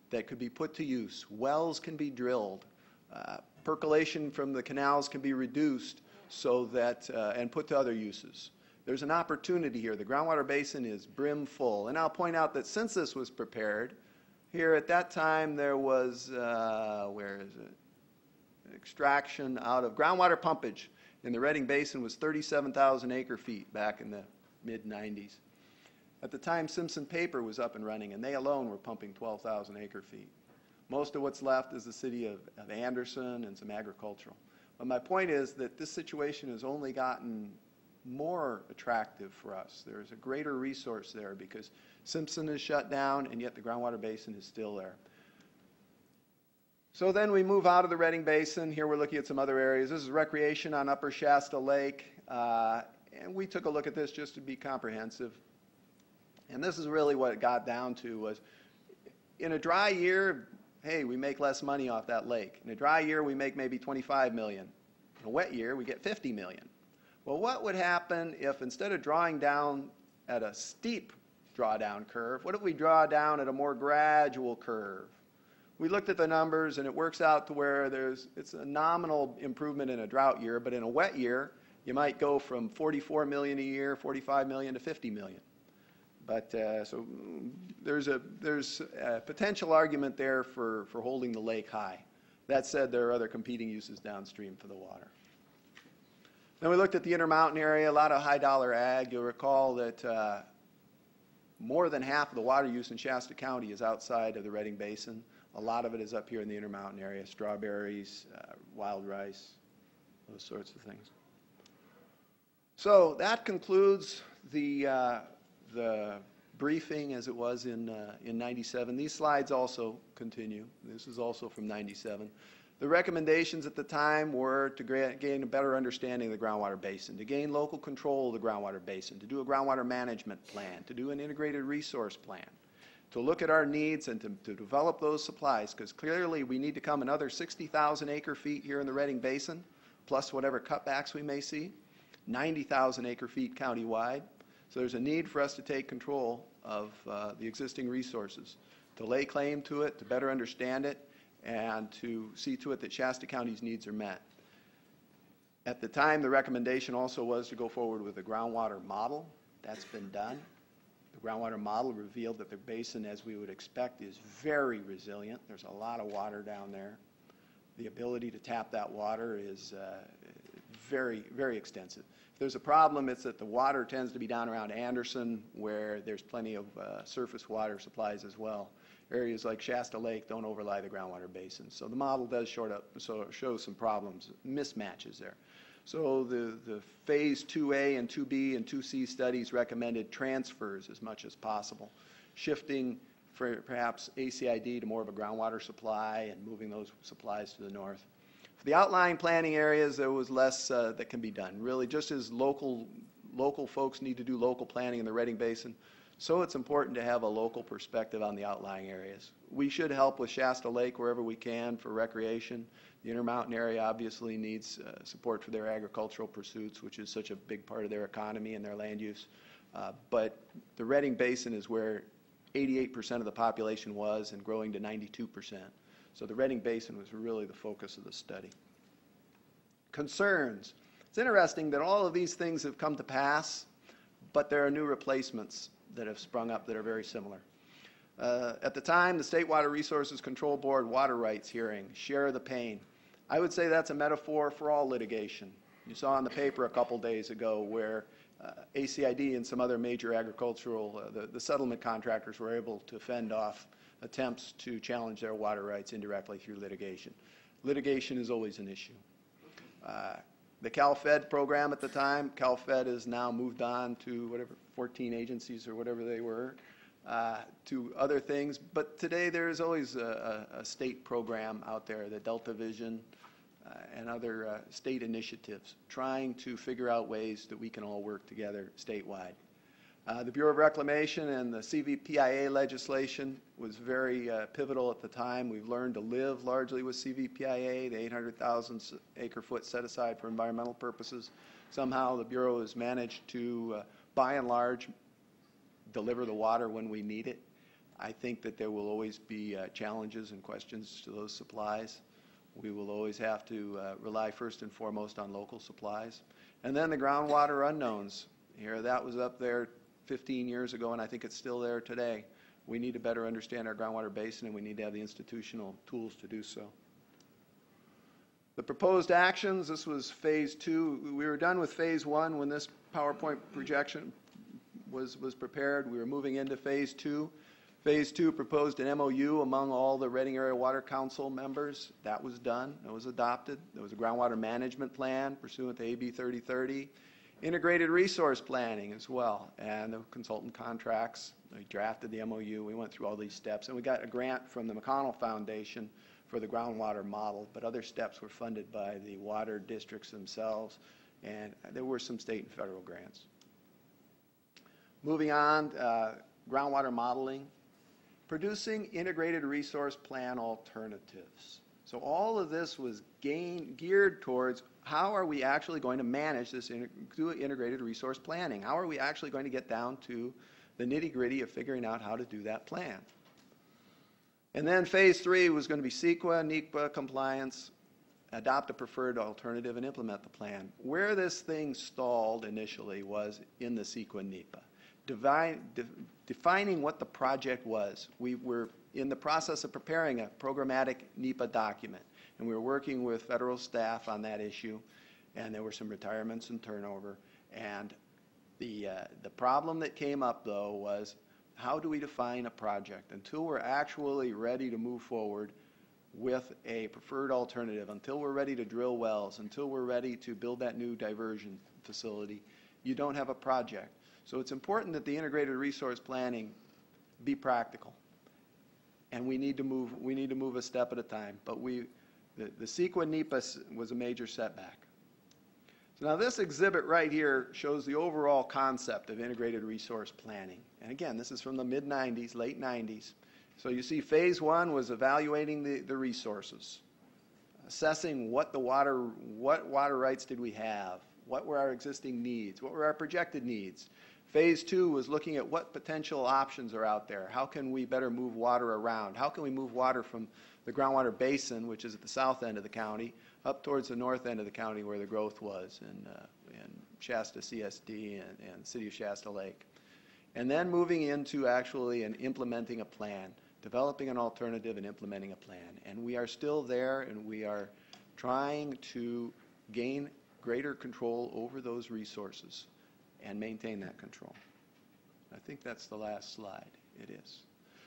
that could be put to use. Wells can be drilled. Percolation from the canals can be reduced so that, and put to other uses. There's an opportunity here. The groundwater basin is brim full. And I'll point out that since this was prepared, here at that time there was, where is it? Extraction out of groundwater pumpage in the Redding Basin was 37,000 acre-feet back in the mid-90s. At the time, Simpson Paper was up and running, and they alone were pumping 12,000 acre-feet. Most of what's left is the city of Anderson and some agricultural. But my point is that this situation has only gotten more attractive for us. There's a greater resource there because Simpson is shut down, and yet the groundwater basin is still there. So then we move out of the Redding Basin. Here we're looking at some other areas. This is recreation on Upper Shasta Lake. And we took a look at this just to be comprehensive. And this is really what it got down to was, in a dry year, hey, we make less money off that lake. In a dry year, we make maybe 25 million. In a wet year, we get 50 million. Well, what would happen if instead of drawing down at a steep drawdown curve, what if we draw down at a more gradual curve? We looked at the numbers, and it works out to where it's a nominal improvement in a drought year, but in a wet year, you might go from 44 million a year, 45 million to 50 million. But so there's a potential argument there for holding the lake high. That said, there are other competing uses downstream for the water. Then we looked at the Intermountain area, a lot of high-dollar ag. You'll recall that more than half of the water use in Shasta County is outside of the Redding Basin. A lot of it is up here in the Intermountain area, strawberries, wild rice, those sorts of things. So that concludes the briefing as it was in 97. These slides also continue. This is also from 97. The recommendations at the time were to gain a better understanding of the groundwater basin, to gain local control of the groundwater basin, to do a groundwater management plan, to do an integrated resource plan, to look at our needs and to develop those supplies, because clearly we need to come another 60,000 acre-feet here in the Redding Basin, plus whatever cutbacks we may see, 90,000 acre-feet countywide. So there's a need for us to take control of the existing resources, to lay claim to it, to better understand it, and to see to it that Shasta County's needs are met. At the time, the recommendation also was to go forward with a groundwater model. That's been done. The groundwater model revealed that the basin, as we would expect, is very resilient. There's a lot of water down there. The ability to tap that water is very, very extensive. If there's a problem, it's that the water tends to be down around Anderson, where there's plenty of surface water supplies as well. Areas like Shasta Lake don't overlie the groundwater basin. So the model does show some problems, mismatches there. So the phase 2A and 2B and 2C studies recommended transfers as much as possible, shifting for perhaps ACID to more of a groundwater supply and moving those supplies to the north. For the outlying planning areas, there was less that can be done. Really, just as local folks need to do local planning in the Redding Basin, so it's important to have a local perspective on the outlying areas. We should help with Shasta Lake wherever we can for recreation. The Intermountain area obviously needs support for their agricultural pursuits, which is such a big part of their economy and their land use. But the Redding Basin is where 88% of the population was and growing to 92%. So the Redding Basin was really the focus of the study. Concerns. It's interesting that all of these things have come to pass, but there are new replacements that have sprung up that are very similar. At the time, the State Water Resources Control Board water rights hearing, share the pain. I would say that's a metaphor for all litigation. You saw in the paper a couple days ago where ACID and some other major agricultural, the settlement contractors were able to fend off attempts to challenge their water rights indirectly through litigation. Litigation is always an issue. The CalFed program at the time, CalFed has now moved on to whatever, 14 agencies or whatever they were, to other things. But today there is always a state program out there, the Delta Vision, and other state initiatives, trying to figure out ways that we can all work together statewide. The Bureau of Reclamation and the CVPIA legislation was very pivotal at the time. We've learned to live largely with CVPIA, the 800,000 acre-foot set aside for environmental purposes. Somehow the Bureau has managed to, by and large, deliver the water when we need it. I think that there will always be challenges and questions to those supplies. We will always have to rely first and foremost on local supplies. And then the groundwater unknowns. Here, that was up there 15 years ago, and I think it's still there today. We need to better understand our groundwater basin, and we need to have the institutional tools to do so. The proposed actions, this was phase 2. We were done with phase 1 when this PowerPoint projection was prepared. We were moving into phase 2. Phase 2 proposed an MOU among all the Reading Area Water Council members. That was done. That was adopted. There was a groundwater management plan pursuant to AB 3030. Integrated resource planning as well, and the consultant contracts. We drafted the MOU. We went through all these steps, and we got a grant from the McConnell Foundation for the groundwater model, but other steps were funded by the water districts themselves, and there were some state and federal grants. Moving on, groundwater modeling. Producing integrated resource plan alternatives. So all of this was geared towards how are we actually going to manage this integrated resource planning? How are we actually going to get down to the nitty-gritty of figuring out how to do that plan? And then phase 3 was going to be CEQA, NEPA compliance, adopt a preferred alternative, and implement the plan. Where this thing stalled initially was in the CEQA NEPA. Defining what the project was. We were in the process of preparing a programmatic NEPA document, and we were working with federal staff on that issue, and there were some retirements and turnover. And the problem that came up, though, was how do we define a project? Until we're actually ready to move forward with a preferred alternative, until we're ready to drill wells, until we're ready to build that new diversion facility, you don't have a project. So it's important that the integrated resource planning be practical, and we need to move a step at a time. But the CEQA NEPA was a major setback. So now this exhibit right here shows the overall concept of integrated resource planning. And again, this is from the mid-90s, late 90s. So you see phase 1 was evaluating the resources, assessing what water rights did we have, what were our existing needs, what were our projected needs. Phase 2 was looking at what potential options are out there. How can we better move water around? How can we move water from the groundwater basin, which is at the south end of the county, up towards the north end of the county where the growth was in Shasta CSD and City of Shasta Lake. And then moving into actually implementing a plan, developing an alternative and implementing a plan. And we are still there, and we are trying to gain greater control over those resources and maintain that control. I think that's the last slide. It is.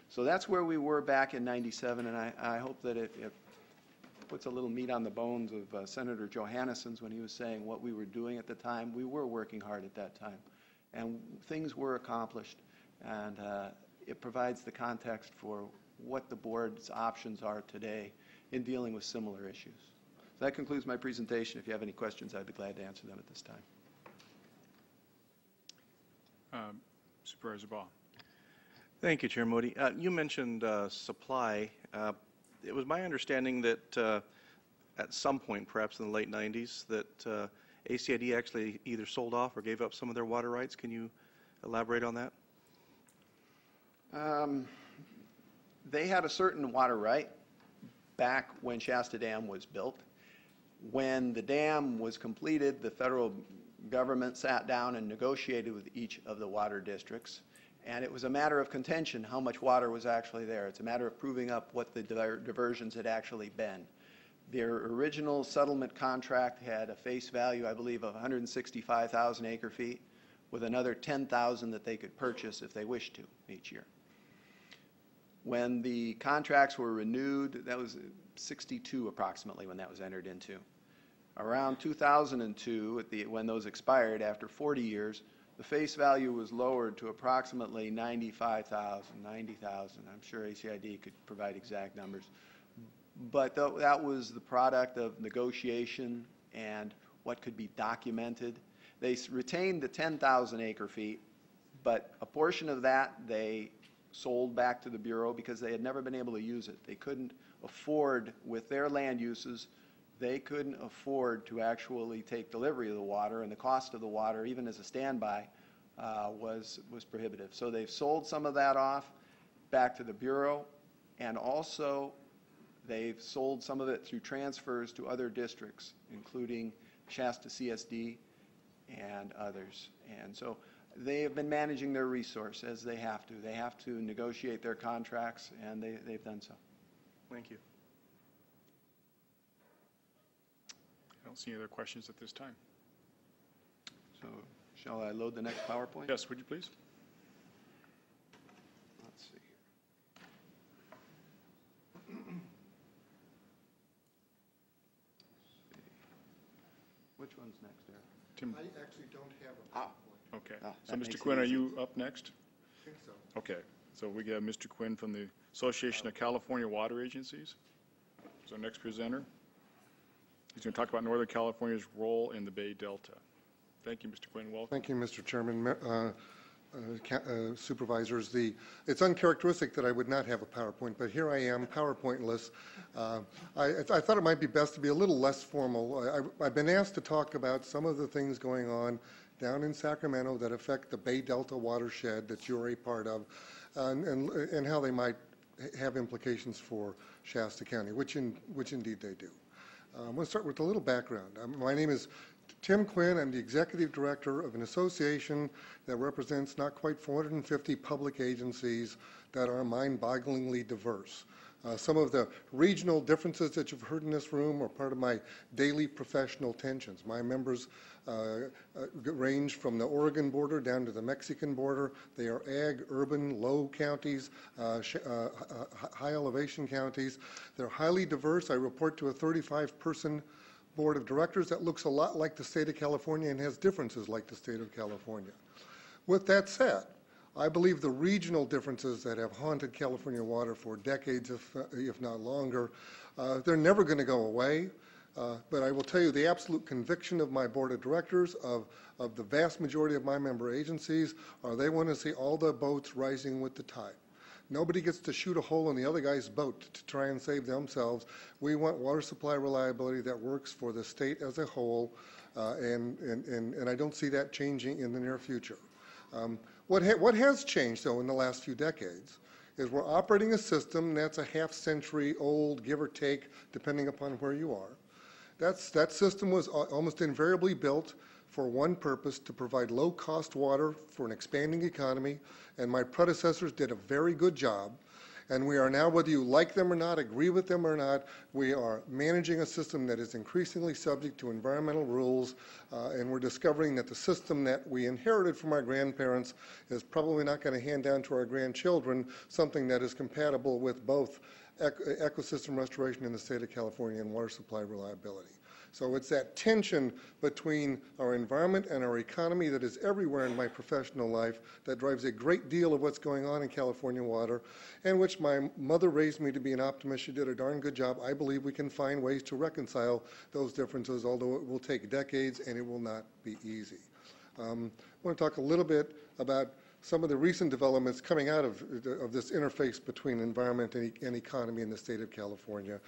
So that's where we were back in '97, and I hope that it puts a little meat on the bones of Senator Johannesson's when he was saying what we were doing at the time. We were working hard at that time, and things were accomplished, and it provides the context for what the board's options are today in dealing with similar issues. So that concludes my presentation. If you have any questions, I'd be glad to answer them at this time. Supervisor Ball. Thank you, Chair Moody. You mentioned supply. It was my understanding that at some point, perhaps in the late 90s, that ACID actually either sold off or gave up some of their water rights. Can you elaborate on that? They had a certain water right back when Shasta Dam was built. When the dam was completed, the federal government sat down and negotiated with each of the water districts, and it was a matter of contention how much water was actually there. It's a matter of proving up what the diversions had actually been. Their original settlement contract had a face value, I believe, of 165,000 acre feet, with another 10,000 that they could purchase if they wished to each year. When the contracts were renewed, that was 62 approximately when that was entered into. Around 2002, when those expired after 40 years, the face value was lowered to approximately 95,000, 90,000. I'm sure ACID could provide exact numbers. but that was the product of negotiation and what could be documented. They retained the 10,000 acre feet, but a portion of that they sold back to the Bureau because they had never been able to use it. They couldn't afford, with their land uses, they couldn't afford to actually take delivery of the water, and the cost of the water, even as a standby, was prohibitive. So they've sold some of that off back to the Bureau, and also they've sold some of it through transfers to other districts, including Shasta CSD and others. And so they have been managing their resource as they have to. They have to negotiate their contracts, and they've done so. Thank you. I don't see any other questions at this time. So shall I load the next PowerPoint? Yes, would you please? Let's see here. Which one's next, Eric? Tim? I actually don't have a PowerPoint. Okay. Ah, So, that Mr. makes it Quinn, are easy. you up next? I think so. Okay. So we got Mr. Quinn from the Association of California Water Agencies. He's our next presenter. He's going to talk about Northern California's role in the Bay Delta. Thank you, Mr. Quinn. Welcome. Thank you, Mr. Chairman. Supervisors, it's uncharacteristic that I would not have a PowerPoint, but here I am, PowerPointless. I thought it might be best to be a little less formal. I've been asked to talk about some of the things going on down in Sacramento that affect the Bay Delta watershed that you're a part of, and how they might have implications for Shasta County, which indeed they do. I'm going to start with a little background. My name is Tim Quinn. I'm the executive director of an association that represents not quite 450 public agencies that are mind-bogglingly diverse. Some of the regional differences that you've heard in this room are part of my daily professional tensions. My members range from the Oregon border down to the Mexican border. They are ag, urban, low counties, high elevation counties. They're highly diverse. I report to a 35-person board of directors that looks a lot like the state of California and has differences like the state of California. With that said, I believe the regional differences that have haunted California water for decades, if not longer, they're never going to go away. But I will tell you the absolute conviction of my board of directors, of the vast majority of my member agencies, are they want to see all the boats rising with the tide. Nobody gets to shoot a hole in the other guy's boat to try and save themselves. We want water supply reliability that works for the state as a whole, and I don't see that changing in the near future. What has changed, though, in the last few decades is we're operating a system that's a half-century old, give or take, depending upon where you are. That system was almost invariably built for one purpose, to provide low-cost water for an expanding economy, and my predecessors did a very good job. And we are now, whether you like them or not, agree with them or not, we are managing a system that is increasingly subject to environmental rules, and we're discovering that the system that we inherited from our grandparents is probably not going to hand down to our grandchildren something that is compatible with both ecosystem restoration in the state of California and water supply reliability. So it's that tension between our environment and our economy that is everywhere in my professional life that drives a great deal of what's going on in California water, and which my mother raised me to be an optimist. She did a darn good job. I believe we can find ways to reconcile those differences, although it will take decades and it will not be easy. I want to talk a little bit about some of the recent developments coming out of this interface between environment and economy in the state of California.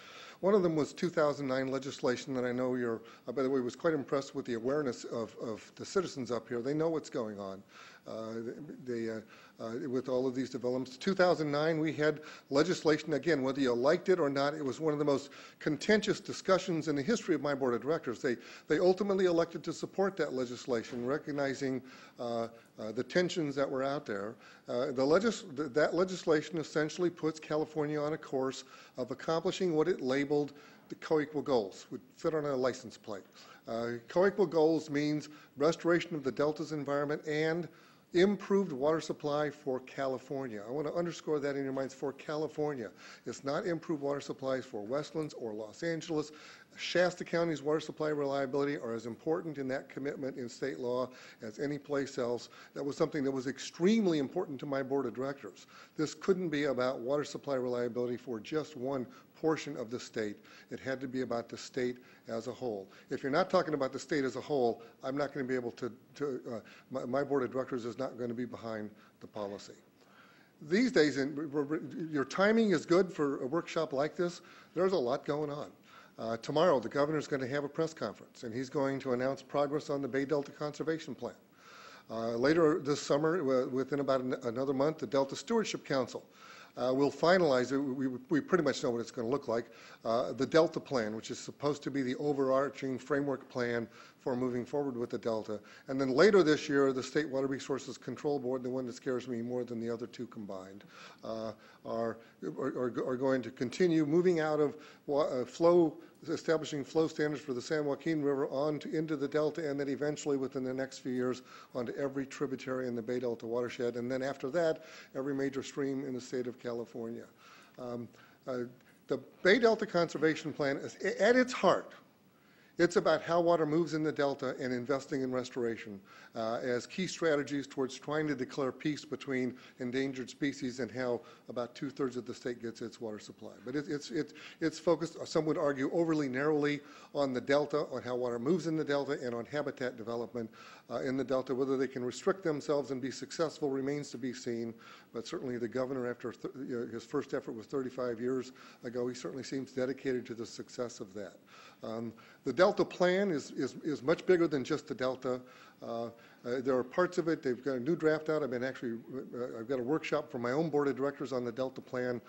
One of them was 2009 legislation that I know you're, by the way, was quite impressed with the awareness of the citizens up here. They know what's going on with all of these developments. 2009, we had legislation, again, whether you liked it or not, it was one of the most contentious discussions in the history of my board of directors. They ultimately elected to support that legislation, recognizing the tensions that were out there. That legislation essentially puts California on a course of accomplishing what it labeled the co-equal goals, would fit on a license plate. Co-equal goals means restoration of the Delta's environment and improved water supply for California. I want to underscore that in your minds, for California. It's not improved water supplies for Westlands or Los Angeles. Shasta County's water supply reliability are as important in that commitment in state law as any place else. That was something that was extremely important to my board of directors. This couldn't be about water supply reliability for just one portion of the state. It had to be about the state as a whole. If you're not talking about the state as a whole, I'm not going to be able to my board of directors is not going to be behind the policy. These days, your timing is good for a workshop like this. There's a lot going on. Tomorrow, the governor's going to have a press conference, and he's going to announce progress on the Bay Delta Conservation Plan. Later this summer, within about another month, the Delta Stewardship Council will finalize it. We pretty much know what it's going to look like. The Delta Plan, which is supposed to be the overarching framework plan for moving forward with the Delta. And then later this year, the State Water Resources Control Board, the one that scares me more than the other two combined, are going to continue moving out of establishing flow standards for the San Joaquin River into the Delta, and then eventually within the next few years onto every tributary in the Bay Delta watershed, and then after that, every major stream in the state of California. The Bay Delta Conservation Plan is, at its heart, it's about how water moves in the Delta and investing in restoration as key strategies towards trying to declare peace between endangered species and how about 2/3 of the state gets its water supply. But it's focused, some would argue, overly narrowly on the Delta, on how water moves in the Delta, and on habitat development in the Delta. Whether they can restrict themselves and be successful remains to be seen, but certainly the governor, after his first effort was 35 years ago, he certainly seems dedicated to the success of that. The Delta plan is much bigger than just the Delta. There are parts of it, they've got a new draft out. I've got a workshop for my own board of directors on the Delta plan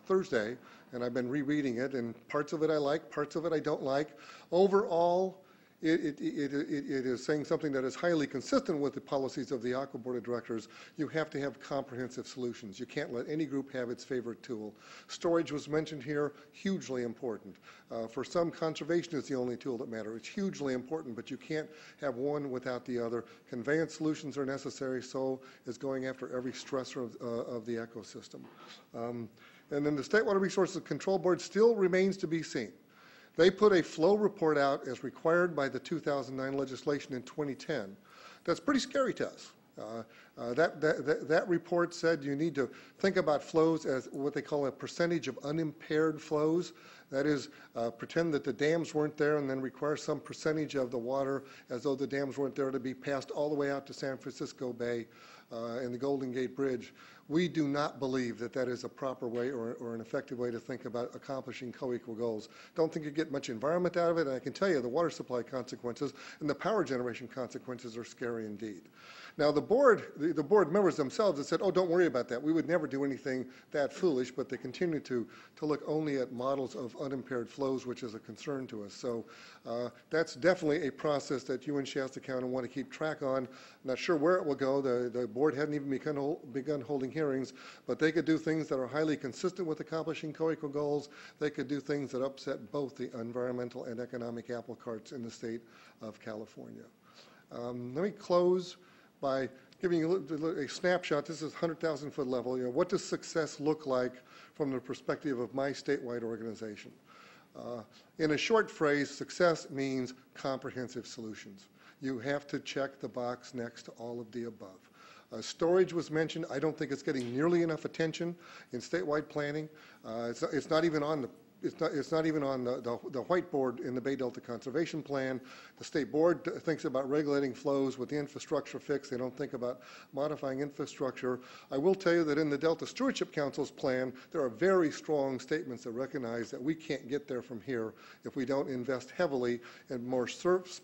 Thursday, and I've been rereading it, and parts of it I like, parts of it I don't like. Overall, it is saying something that is highly consistent with the policies of the Aqua Board of Directors. You have to have comprehensive solutions. You can't let any group have its favorite tool. Storage was mentioned here, hugely important. For some, conservation is the only tool that matters. It's hugely important, but you can't have one without the other. Conveyance solutions are necessary, so is going after every stressor of the ecosystem. And then the State Water Resources Control Board still remains to be seen. They put a flow report out as required by the 2009 legislation in 2010. That's pretty scary to us. That report said you need to think about flows as what they call a percentage of unimpaired flows. That is, pretend that the dams weren't there and then require some percentage of the water as though the dams weren't there to be passed all the way out to San Francisco Bay and the Golden Gate Bridge. We do not believe that that is a proper way or an effective way to think about accomplishing co-equal goals. Don't think you get much environment out of it, and I can tell you the water supply consequences and the power generation consequences are scary indeed. Now the board members themselves have said, oh, don't worry about that. We would never do anything that foolish, but they continue to look only at models of unimpaired flows, which is a concern to us. So that's definitely a process that you in Shasta County want to keep track on. I'm not sure where it will go. The board hadn't even begun holding hearings, but they could do things that are highly consistent with accomplishing co-equal goals. They could do things that upset both the environmental and economic apple carts in the state of California. Let me close by giving you a snapshot. This is 100,000-foot level. You know, what does success look like from the perspective of my statewide organization? In a short phrase, success means comprehensive solutions. You have to check the box next to all of the above. Storage was mentioned. I don't think it's getting nearly enough attention in statewide planning. It's not even on the whiteboard in the Bay Delta Conservation Plan. The state board thinks about regulating flows with the infrastructure fix. They don't think about modifying infrastructure. I will tell you that in the Delta Stewardship Council's plan, there are very strong statements that recognize that we can't get there from here if we don't invest heavily in more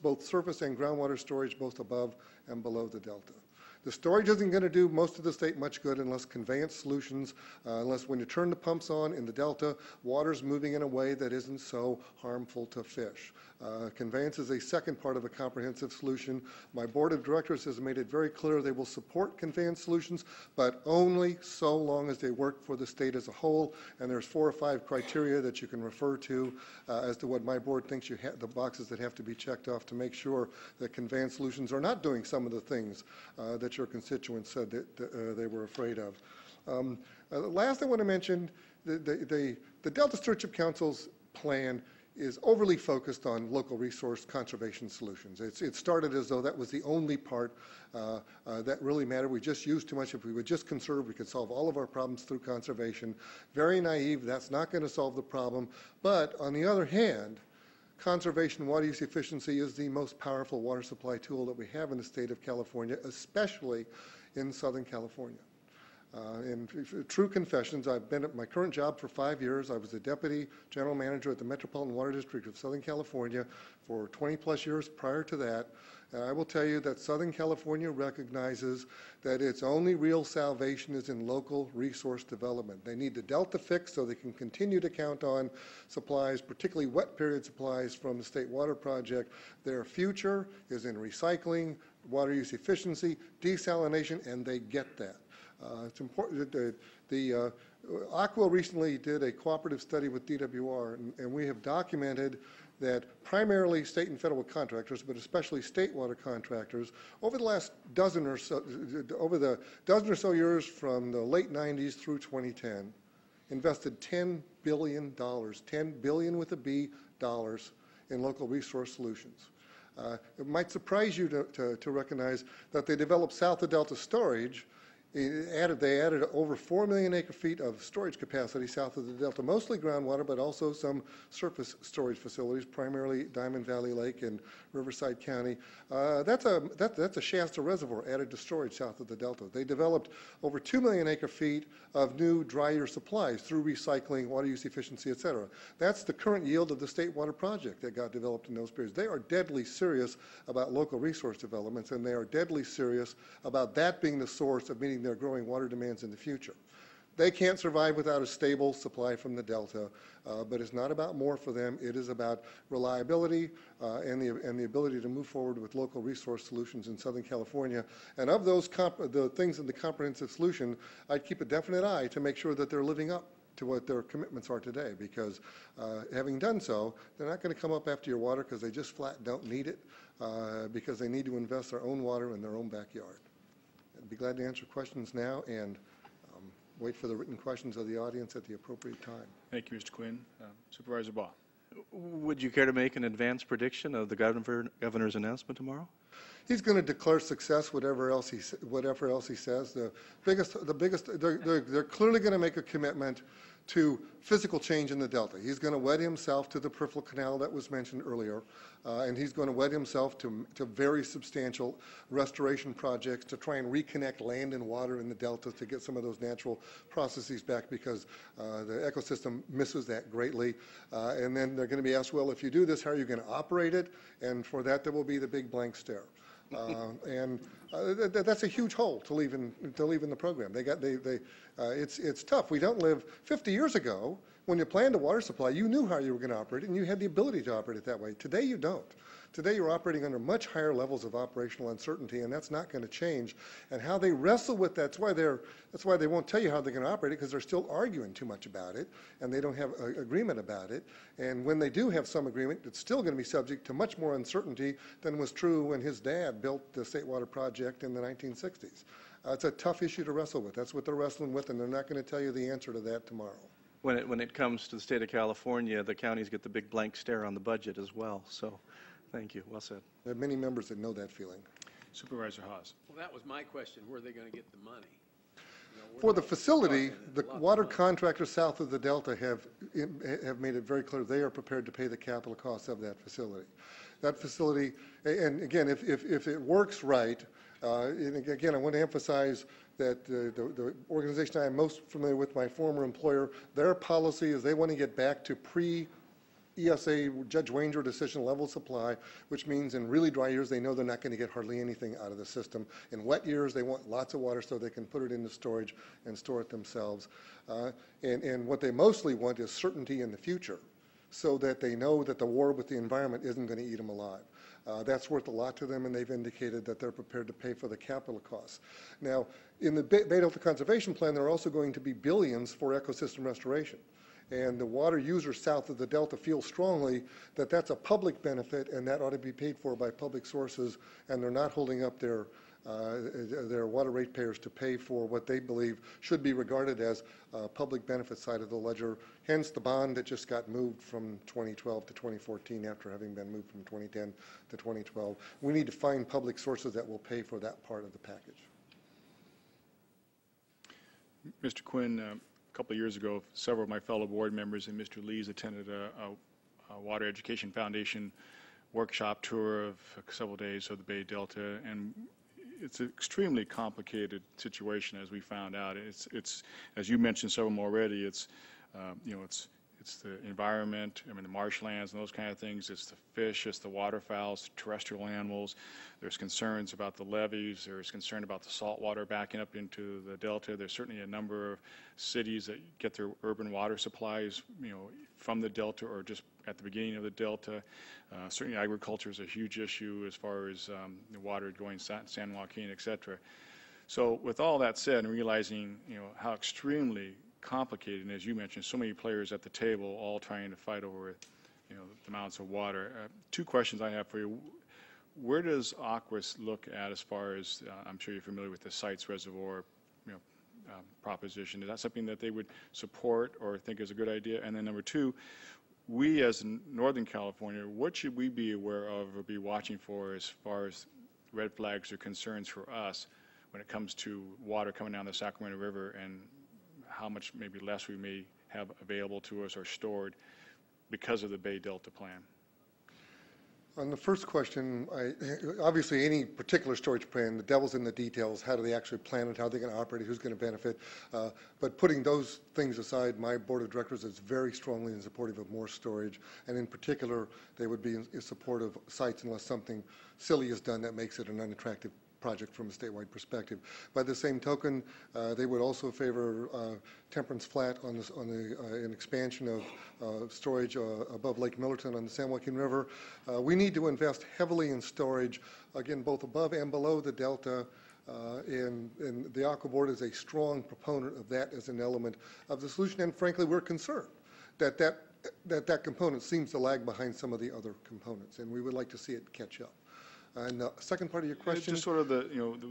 both surface and groundwater storage, both above and below the Delta. The storage isn't going to do most of the state much good unless conveyance solutions, unless when you turn the pumps on in the Delta, water's moving in a way that isn't so harmful to fish. Conveyance is a second part of a comprehensive solution. My board of directors has made it very clear they will support conveyance solutions, but only so long as they work for the state as a whole. And there's 4 or 5 criteria that you can refer to as to what my board thinks the boxes that have to be checked off to make sure that conveyance solutions are not doing some of the things that your constituents said that they were afraid of. Last I want to mention, the Delta Stewardship Council's plan is overly focused on local resource conservation solutions. It started as though that was the only part that really mattered. We just used too much. If we would just conserve, we could solve all of our problems through conservation. Very naive. That's not going to solve the problem. But on the other hand, conservation water use efficiency is the most powerful water supply tool that we have in the state of California, especially in Southern California. In true confessions, I've been at my current job for 5 years. I was the Deputy General Manager at the Metropolitan Water District of Southern California for 20-plus years prior to that. And I will tell you that Southern California recognizes that its only real salvation is in local resource development. They need the delta fixed so they can continue to count on supplies, particularly wet period supplies from the State Water Project. Their future is in recycling, water use efficiency, desalination, and they get that. It's important that Aqua recently did a cooperative study with DWR, and we have documented that primarily state and federal contractors, but especially state water contractors, over the last dozen or so years from the late 90s through 2010, invested $10 billion, $10 billion with a B dollars in local resource solutions. It might surprise you to recognize that they developed south of Delta storage. They added over 4 million acre-feet of storage capacity south of the Delta, mostly groundwater, but also some surface storage facilities, primarily Diamond Valley Lake and Riverside County. That's a Shasta reservoir added to storage south of the Delta. They developed over 2 million acre-feet of new dry year supplies through recycling, water use efficiency, et cetera. That's the current yield of the State Water Project that got developed in those periods. They are deadly serious about local resource developments, and they are deadly serious about that being the source of meeting their growing water demands in the future. They can't survive without a stable supply from the Delta, but it's not about more for them. It is about reliability and the ability to move forward with local resource solutions in Southern California. And of those the things in the comprehensive solution, I'd keep a definite eye to make sure that they're living up to what their commitments are today, because having done so, they're not going to come up after your water because they just flat don't need it, because they need to invest their own water in their own backyard. I'd be glad to answer questions now and wait for the written questions of the audience at the appropriate time. Thank you, Mr. Quinn. Supervisor Baugh. Would you care to make an advanced prediction of the governor's announcement tomorrow? He's going to declare success, whatever else he says. They're clearly going to make a commitment to physical change in the Delta. He's going to wed himself to the peripheral canal that was mentioned earlier, and he's going to wed himself to very substantial restoration projects to try and reconnect land and water in the Delta to get some of those natural processes back, because the ecosystem misses that greatly. And then they're going to be asked, well, if you do this, how are you going to operate it? And for that, there will be the big blank stare. That's a huge hole to leave in the program. It's tough. We don't live 50 years ago. When you planned a water supply, you knew how you were going to operate it, and you had the ability to operate it that way. Today, you don't. Today, you're operating under much higher levels of operational uncertainty, and that's not going to change. And how they wrestle with that's why they won't tell you how they're going to operate it, because they're still arguing too much about it, and they don't have agreement about it. And when they do have some agreement, it's still going to be subject to much more uncertainty than was true when his dad built the State Water Project in the 1960s. It's a tough issue to wrestle with. That's what they're wrestling with, and they're not going to tell you the answer to that tomorrow. When it comes to the state of California, the counties get the big blank stare on the budget as well. So, thank you. Well said. There are many members that know that feeling. Supervisor Haas. Well, that was my question. Where are they going to get the money? For the facility, the water contractors south of the Delta have made it very clear they are prepared to pay the capital costs of that facility. That facility, and again, if it works right, and again, I want to emphasize that the organization I am most familiar with, my former employer, their policy is they want to get back to pre-ESA Judge Wanger decision level supply, which means in really dry years, they know they're not going to get hardly anything out of the system. In wet years, they want lots of water so they can put it into storage and store it themselves. And what they mostly want is certainty in the future, so that they know that the war with the environment isn't going to eat them alive. That's worth a lot to them, and they've indicated that they're prepared to pay for the capital costs. Now, in the Bay Delta Conservation Plan, there are also going to be billions for ecosystem restoration. And the water users south of the Delta feel strongly that that's a public benefit, and that ought to be paid for by public sources, and they're not holding up their their water ratepayers to pay for what they believe should be regarded as public benefit side of the ledger, hence the bond that just got moved from 2012 to 2014 after having been moved from 2010 to 2012. We need to find public sources that will pay for that part of the package. Mr. Quinn, a couple of years ago, several of my fellow board members and Mr. Lees attended a Water Education Foundation workshop tour of several days of the Bay Delta, and it's an extremely complicated situation, as we found out. It's as you mentioned several more already. It's it's the environment. I mean, the marshlands and those kind of things. It's the fish. It's the waterfowls, terrestrial animals. There's concerns about the levees. There's concern about the salt water backing up into the delta. There's certainly a number of cities that get their urban water supplies, from the delta or just at the beginning of the delta. Certainly, agriculture is a huge issue as far as the water going San Joaquin, et cetera. So, with all that said, and realizing how extremely complicated, and as you mentioned, so many players at the table all trying to fight over the amounts of water. Two questions I have for you. Where does Aquas look at as far as, I'm sure you're familiar with the Sites Reservoir proposition. Is that something that they would support or think is a good idea? And then number two, we as Northern California, what should we be aware of or be watching for as far as red flags or concerns for us when it comes to water coming down the Sacramento River and how much maybe less we may have available to us or stored because of the Bay Delta plan? On the first question, obviously any particular storage plan, the devil's in the details. How do they actually plan it? How are they going to operate it? Who's going to benefit? But putting those things aside, my board of directors is very strongly in supportive of more storage, and in particular, they would be in support of sites unless something silly is done that makes it an unattractive project from a statewide perspective. By the same token, they would also favor Temperance Flat on an expansion of storage above Lake Millerton on the San Joaquin River. We need to invest heavily in storage, again, both above and below the delta. And the Aqua Board is a strong proponent of that as an element of the solution. And frankly, we're concerned that component seems to lag behind some of the other components, and we would like to see it catch up. And the second part of your question? Just sort of the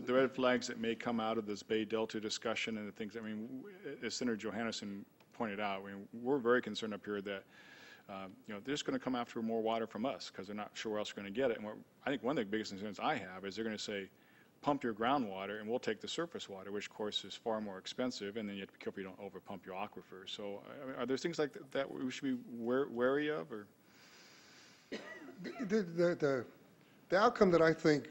red flags that may come out of this Bay Delta discussion and the things, I mean, as Senator Johannesson pointed out, we're very concerned up here that, they're just going to come after more water from us because they're not sure where else they're going to get it. And I think one of the biggest concerns I have is they're going to say, pump your groundwater and we'll take the surface water, which of course is far more expensive, and then you have to be careful you don't overpump your aquifer. So are there things like that we should be wary of? Or? The outcome that I think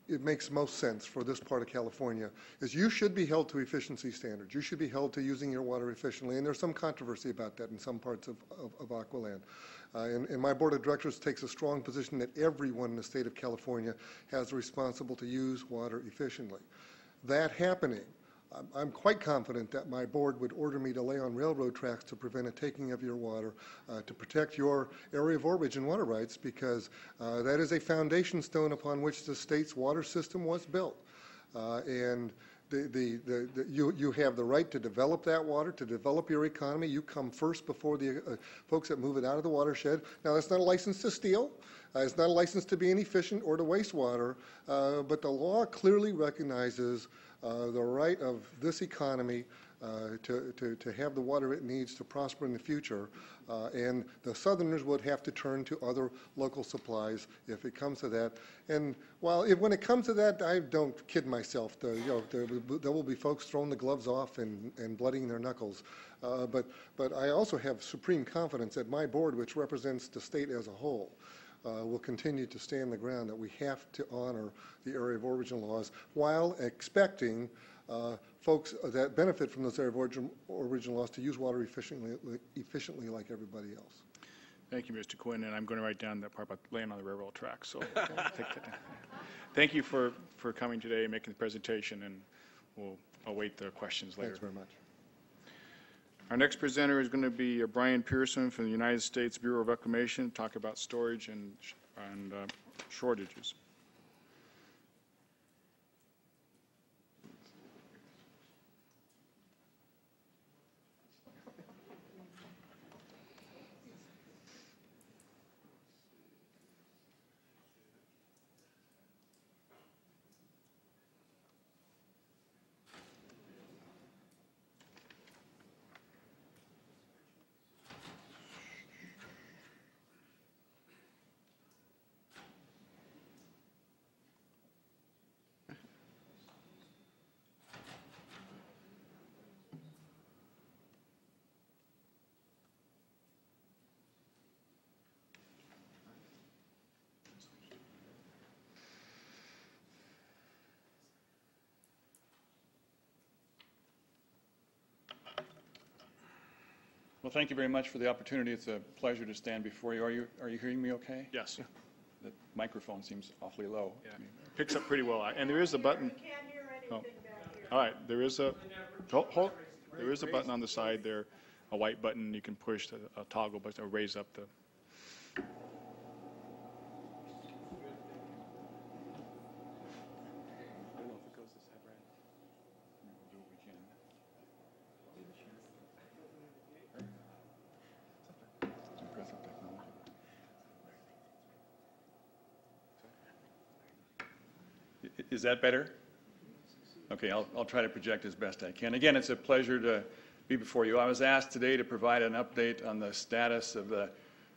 it makes most sense for this part of California is you should be held to efficiency standards. You should be held to using your water efficiently, and there's some controversy about that in some parts of Aqualand. And my board of directors takes a strong position that everyone in the state of California has the responsibility to use water efficiently. That happening, I'm quite confident that my board would order me to lay on railroad tracks to prevent a taking of your water, to protect your area of origin water rights, because that is a foundation stone upon which the state's water system was built. And you have the right to develop that water, to develop your economy. You come first before the folks that move it out of the watershed. Now, that's not a license to steal. It's not a license to be inefficient or to waste water, but the law clearly recognizes the right of this economy to have the water it needs to prosper in the future, and the Southerners would have to turn to other local supplies if it comes to that. And when it comes to that, I don't kid myself. There will be folks throwing the gloves off and bloodying their knuckles. But I also have supreme confidence that my board, which represents the state as a whole, will continue to stand the ground that we have to honor the area of origin laws while expecting folks that benefit from those area of origin laws to use water efficiently like everybody else. Thank you, Mr. Quinn, and I'm going to write down that part about laying on the railroad track. So thank you for coming today and making the presentation, and we'll await the questions later. Thanks very much. Our next presenter is going to be Brian Pearson from the United States Bureau of Reclamation, talk about storage and shortages. Well, thank you very much for the opportunity. It's a pleasure to stand before you. Are you hearing me okay? Yes. Yeah. The microphone seems awfully low. Yeah. It picks up pretty well. And there is a button. Can't hear anything back here. All right. There is a there is a button on the side there, a white button. You can push a toggle button or raise up the. Is that better? Okay, I'll try to project as best I can. Again, it's a pleasure to be before you. I was asked today to provide an update on the status of the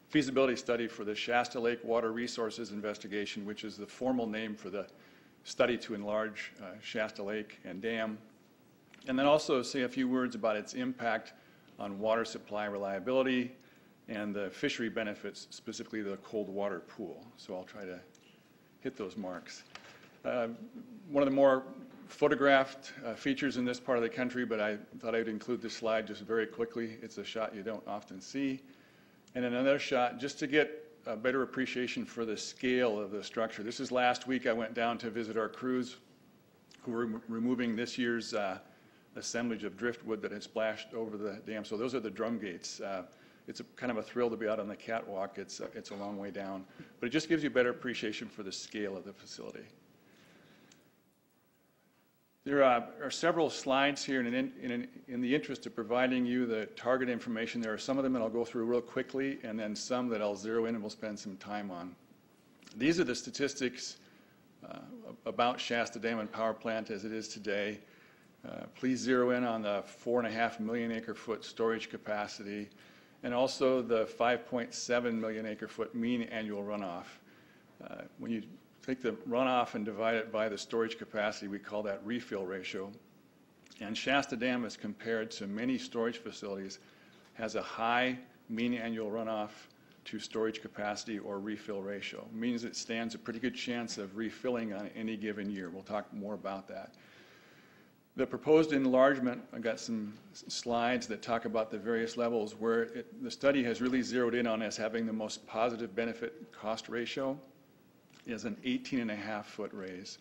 feasibility study for the Shasta Lake Water Resources Investigation, which is the formal name for the study to enlarge Shasta Lake and dam, and then also say a few words about its impact on water supply reliability and the fishery benefits, specifically the cold water pool. So I'll try to hit those marks. One of the more photographed features in this part of the country, but I thought I would include this slide just very quickly. It's a shot you don't often see. And another shot just to get a better appreciation for the scale of the structure. This is last week. I went down to visit our crews who were removing this year's assemblage of driftwood that had splashed over the dam. So those are the drum gates. It's kind of a thrill to be out on the catwalk. It's a long way down. But it just gives you a better appreciation for the scale of the facility. There are several slides here, and in the interest of providing you the target information, there are some of them that I'll go through real quickly, and then some that I'll zero in and we'll spend some time on. These are the statistics about Shasta Dam and Power Plant as it is today. Please zero in on the 4.5 million acre foot storage capacity, and also the 5.7 million acre foot mean annual runoff. When you take the runoff and divide it by the storage capacity, we call that refill ratio. And Shasta Dam, as compared to many storage facilities, has a high mean annual runoff to storage capacity or refill ratio. It means it stands a pretty good chance of refilling on any given year. We'll talk more about that. The proposed enlargement, I've got some slides that talk about the various levels where the study has really zeroed in on as having the most positive benefit cost ratio is an 18.5 foot raise.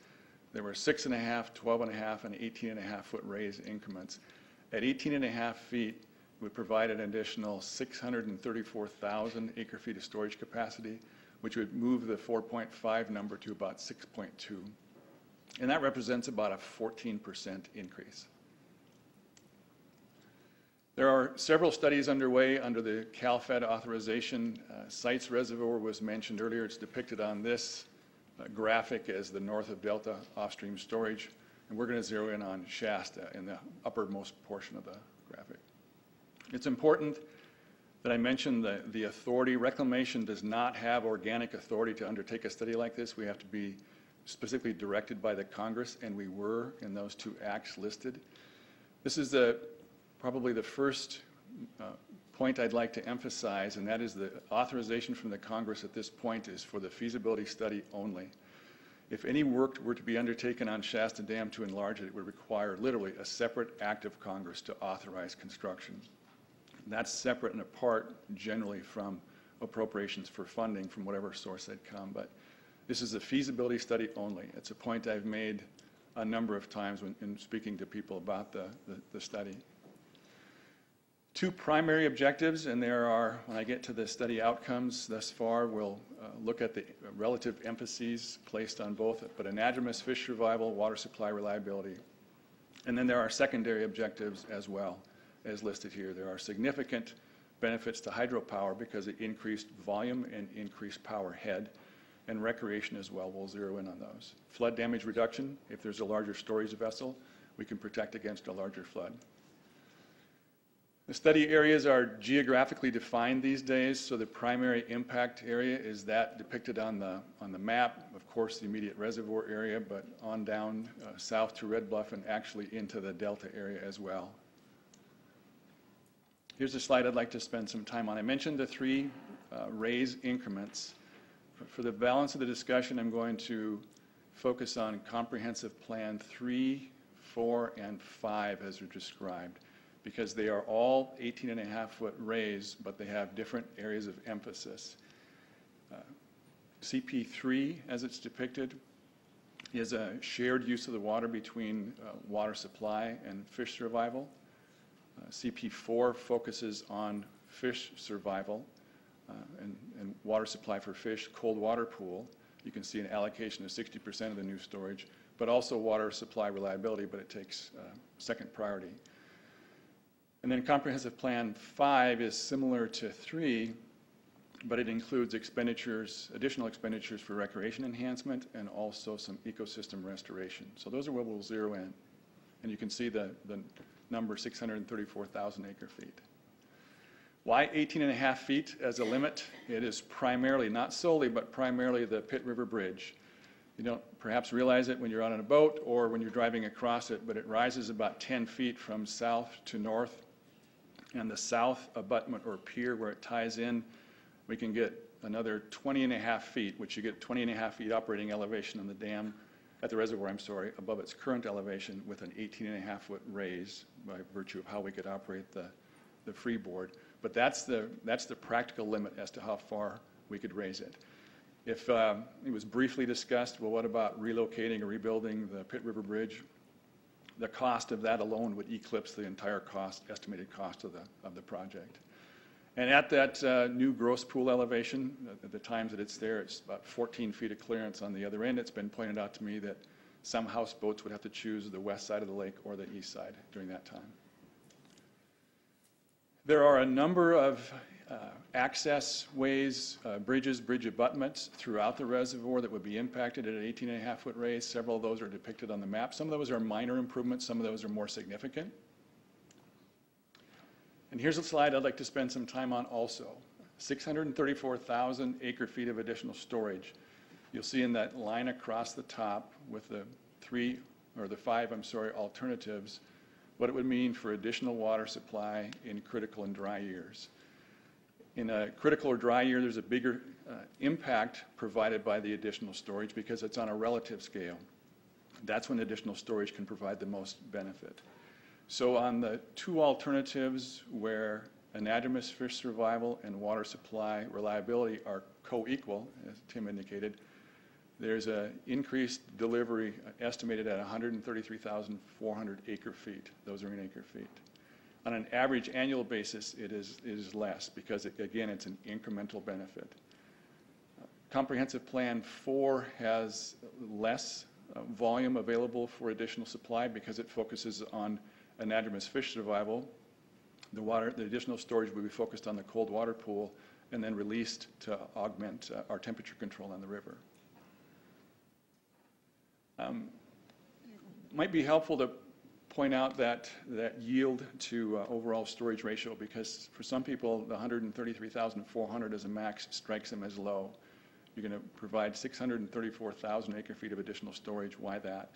There were 6.5, 12.5, and 18.5 foot raise increments. At 18.5 feet, we provide an additional 634,000 acre feet of storage capacity, which would move the 4.5 number to about 6.2. And that represents about a 14% increase. There are several studies underway under the CalFed authorization. Sites Reservoir was mentioned earlier. It's depicted on this graphic as the north of Delta off-stream storage. And we're going to zero in on Shasta in the uppermost portion of the graphic. It's important that I mention the authority. Reclamation does not have organic authority to undertake a study like this. We have to be specifically directed by the Congress, and we were in those two acts listed. This is probably the first point I'd like to emphasize, and that is the authorization from the Congress at this point is for the feasibility study only. If any work were to be undertaken on Shasta Dam to enlarge it, it would require literally a separate act of Congress to authorize construction. That's separate and apart generally from appropriations for funding from whatever source they'd come. But this is a feasibility study only. It's a point I've made a number of times in speaking to people about the study. Two primary objectives, and there are, when I get to the study outcomes thus far, we'll look at the relative emphases placed on both, but anadromous fish survival, water supply reliability. And then there are secondary objectives as well, as listed here. There are significant benefits to hydropower because it increased volume and increased power head, and recreation as well. We'll zero in on those. Flood damage reduction, if there's a larger storage vessel, we can protect against a larger flood. The study areas are geographically defined these days, so the primary impact area is that depicted on the map. Of course, the immediate reservoir area, but on down south to Red Bluff and actually into the Delta area as well. Here's a slide I'd like to spend some time on. I mentioned the three raise increments. For the balance of the discussion, I'm going to focus on Comprehensive Plan 3, 4, and 5 as are described. because they are all 18.5-foot rays, but they have different areas of emphasis. CP3, as it's depicted, is a shared use of the water between water supply and fish survival. CP4 focuses on fish survival and water supply for fish, cold water pool. You can see an allocation of 60% of the new storage, but also water supply reliability, but it takes second priority. And then Comprehensive Plan 5 is similar to 3, but it includes additional expenditures for recreation enhancement and also some ecosystem restoration. So those are where we'll zero in. And you can see the number 634,000 acre feet. Why 18.5 feet as a limit? It is primarily, not solely, but primarily the Pitt River Bridge. You don't perhaps realize it when you're on a boat or when you're driving across it, but it rises about 10 feet from south to north. And the south abutment or pier where it ties in, we can get another 20.5 feet, which you get 20.5 feet operating elevation on the dam, at the reservoir, I'm sorry, above its current elevation with an 18.5-foot raise by virtue of how we could operate the freeboard. But that's the practical limit as to how far we could raise it. If it was briefly discussed, well, what about relocating or rebuilding the Pitt River Bridge? The cost of that alone would eclipse the entire estimated cost of the project. And at that new gross pool elevation, at the times that it's there, it's about 14 feet of clearance on the other end. It's been pointed out to me that some houseboats would have to choose the west side of the lake or the east side during that time. There are a number of access ways, bridge abutments throughout the reservoir that would be impacted at an 18.5-foot raise. Several of those are depicted on the map. Some of those are minor improvements. Some of those are more significant. And here's a slide I'd like to spend some time on also. 634,000 acre feet of additional storage. You'll see in that line across the top with the five alternatives, what it would mean for additional water supply in critical and dry years. In a critical or dry year, there's a bigger impact provided by the additional storage because it's on a relative scale. That's when additional storage can provide the most benefit. So on the two alternatives where anadromous fish survival and water supply reliability are co-equal, as Tim indicated, there's an increased delivery estimated at 133,400 acre feet. Those are in acre feet. On an average annual basis, it is less because, again, it's an incremental benefit. Comprehensive Plan 4 has less volume available for additional supply because it focuses on anadromous fish survival. The additional storage will be focused on the cold water pool and then released to augment our temperature control on the river. Might be helpful to point out that yield to overall storage ratio because for some people the 133,400 as a max strikes them as low. You're going to provide 634,000 acre feet of additional storage. Why that?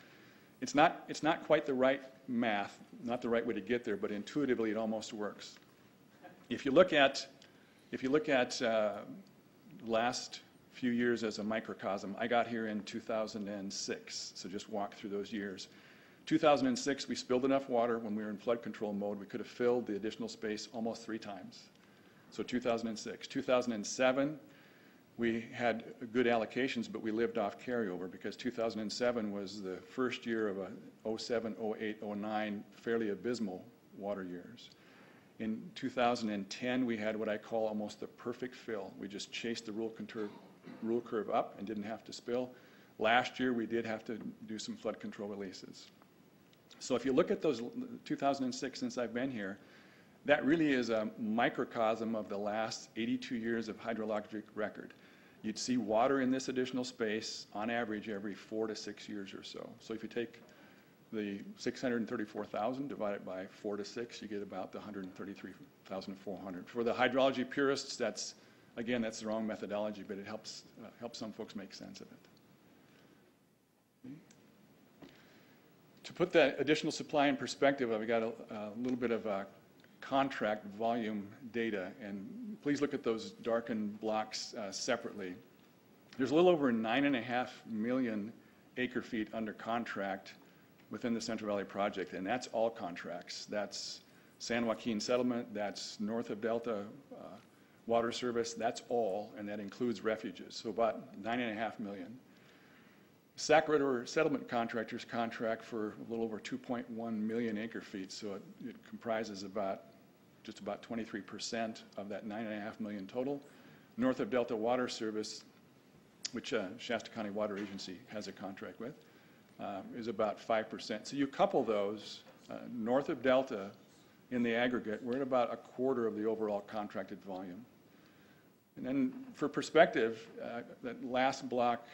It's not quite the right math, not the right way to get there, but intuitively it almost works. If you look at last few years as a microcosm, I got here in 2006, so just walk through those years. 2006, we spilled enough water when we were in flood control mode, we could have filled the additional space almost 3 times. So 2006. 2007, we had good allocations, but we lived off carryover because 2007 was the first year of a 07, 08, 09 fairly abysmal water years. In 2010, we had what I call almost the perfect fill. We just chased the rule curve up and didn't have to spill. Last year, we did have to do some flood control releases. So if you look at those 2006 since I've been here, that really is a microcosm of the last 82 years of hydrologic record. You'd see water in this additional space on average every 4 to 6 years or so. So if you take the 634,000 divided by 4 to 6, you get about the 133,400. For the hydrology purists, that's the wrong methodology, but it helps some folks make sense of it. To put that additional supply in perspective, I've got a little bit of contract volume data, and please look at those darkened blocks separately. There's a little over 9.5 million acre feet under contract within the Central Valley Project, and that's all contracts. That's San Joaquin Settlement, that's north of Delta Water Service, that's all, and that includes refuges, so about $9.5 million. Sac River Settlement Contractors contract for a little over 2.1 million acre feet, so it comprises just about 23% of that $9.5 million total. North of Delta Water Service, which Shasta County Water Agency has a contract with, is about 5%. So you couple those, north of Delta, in the aggregate, we're at about a quarter of the overall contracted volume. And then for perspective, that last block,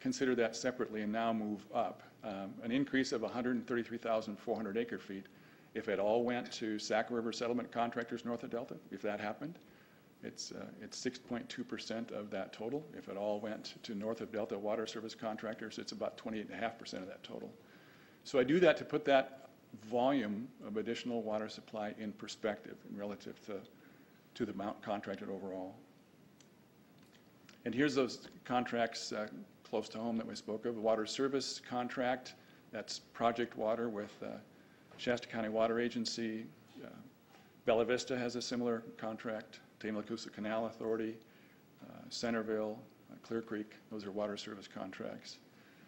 consider that separately and now move up. An increase of 133,400 acre feet, if it all went to Sac River Settlement Contractors north of Delta, if that happened, it's 6.2% of that total. If it all went to north of Delta Water Service Contractors, it's about 28.5% of that total. So I do that to put that volume of additional water supply in perspective and relative to the amount contracted overall. And here's those contracts close to home that we spoke of. The water service contract, that's project water with Shasta County Water Agency. Bella Vista has a similar contract. Tamalicoosa Canal Authority, Centerville, Clear Creek, those are water service contracts.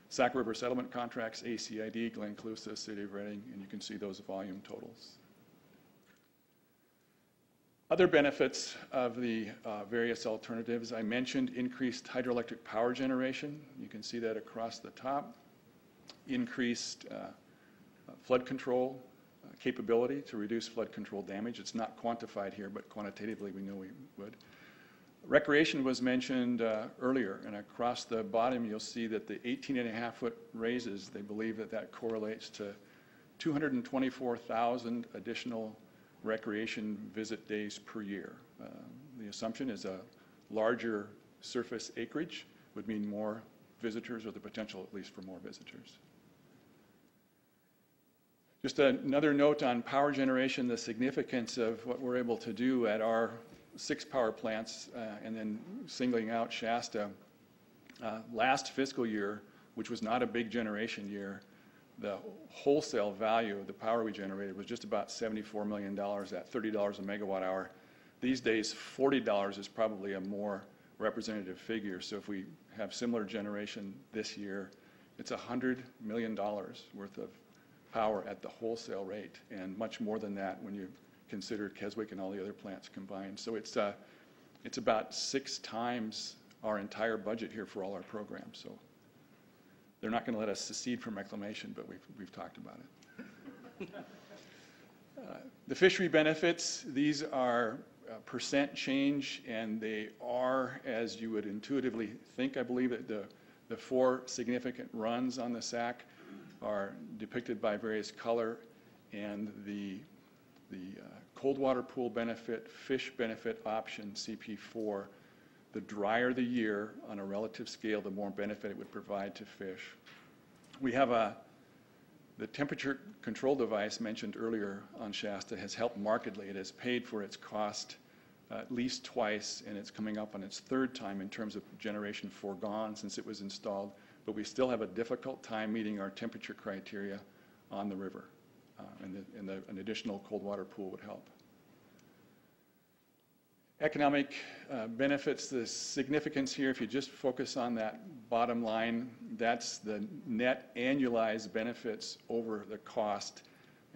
Sac River Settlement contracts, ACID, Glen Clusa, City of Reading, and you can see those volume totals. Other benefits of the various alternatives, I mentioned increased hydroelectric power generation. You can see that across the top. Increased flood control capability to reduce flood control damage. It's not quantified here, but quantitatively we know we would. Recreation was mentioned earlier, and across the bottom you'll see that the 18.5-foot raises, they believe that that correlates to 224,000 additional recreation visit days per year. The assumption is a larger surface acreage would mean more visitors, or the potential at least for more visitors. Just another note on power generation, the significance of what we're able to do at our 6 power plants, and then singling out Shasta. Last fiscal year, which was not a big generation year, the wholesale value of the power we generated was just about $74 million at $30 a megawatt hour. These days, $40 is probably a more representative figure. So if we have similar generation this year, it's $100 million worth of power at the wholesale rate, and much more than that when you consider Keswick and all the other plants combined. So it's about 6 times our entire budget here for all our programs. So they're not going to let us secede from reclamation, but we've talked about it. The fishery benefits, these are percent change, and they are, as you would intuitively think, I believe, that the 4 significant runs on the SAC are depicted by various color, and the cold water pool benefit, fish benefit option, CP4, the drier the year on a relative scale, the more benefit it would provide to fish. We have the temperature control device mentioned earlier on Shasta has helped markedly. It has paid for its cost at least twice, and it's coming up on its 3rd time in terms of generation foregone since it was installed. But we still have a difficult time meeting our temperature criteria on the river, and an additional cold water pool would help. Economic benefits, the significance here, if you just focus on that bottom line, that's the net annualized benefits over the cost,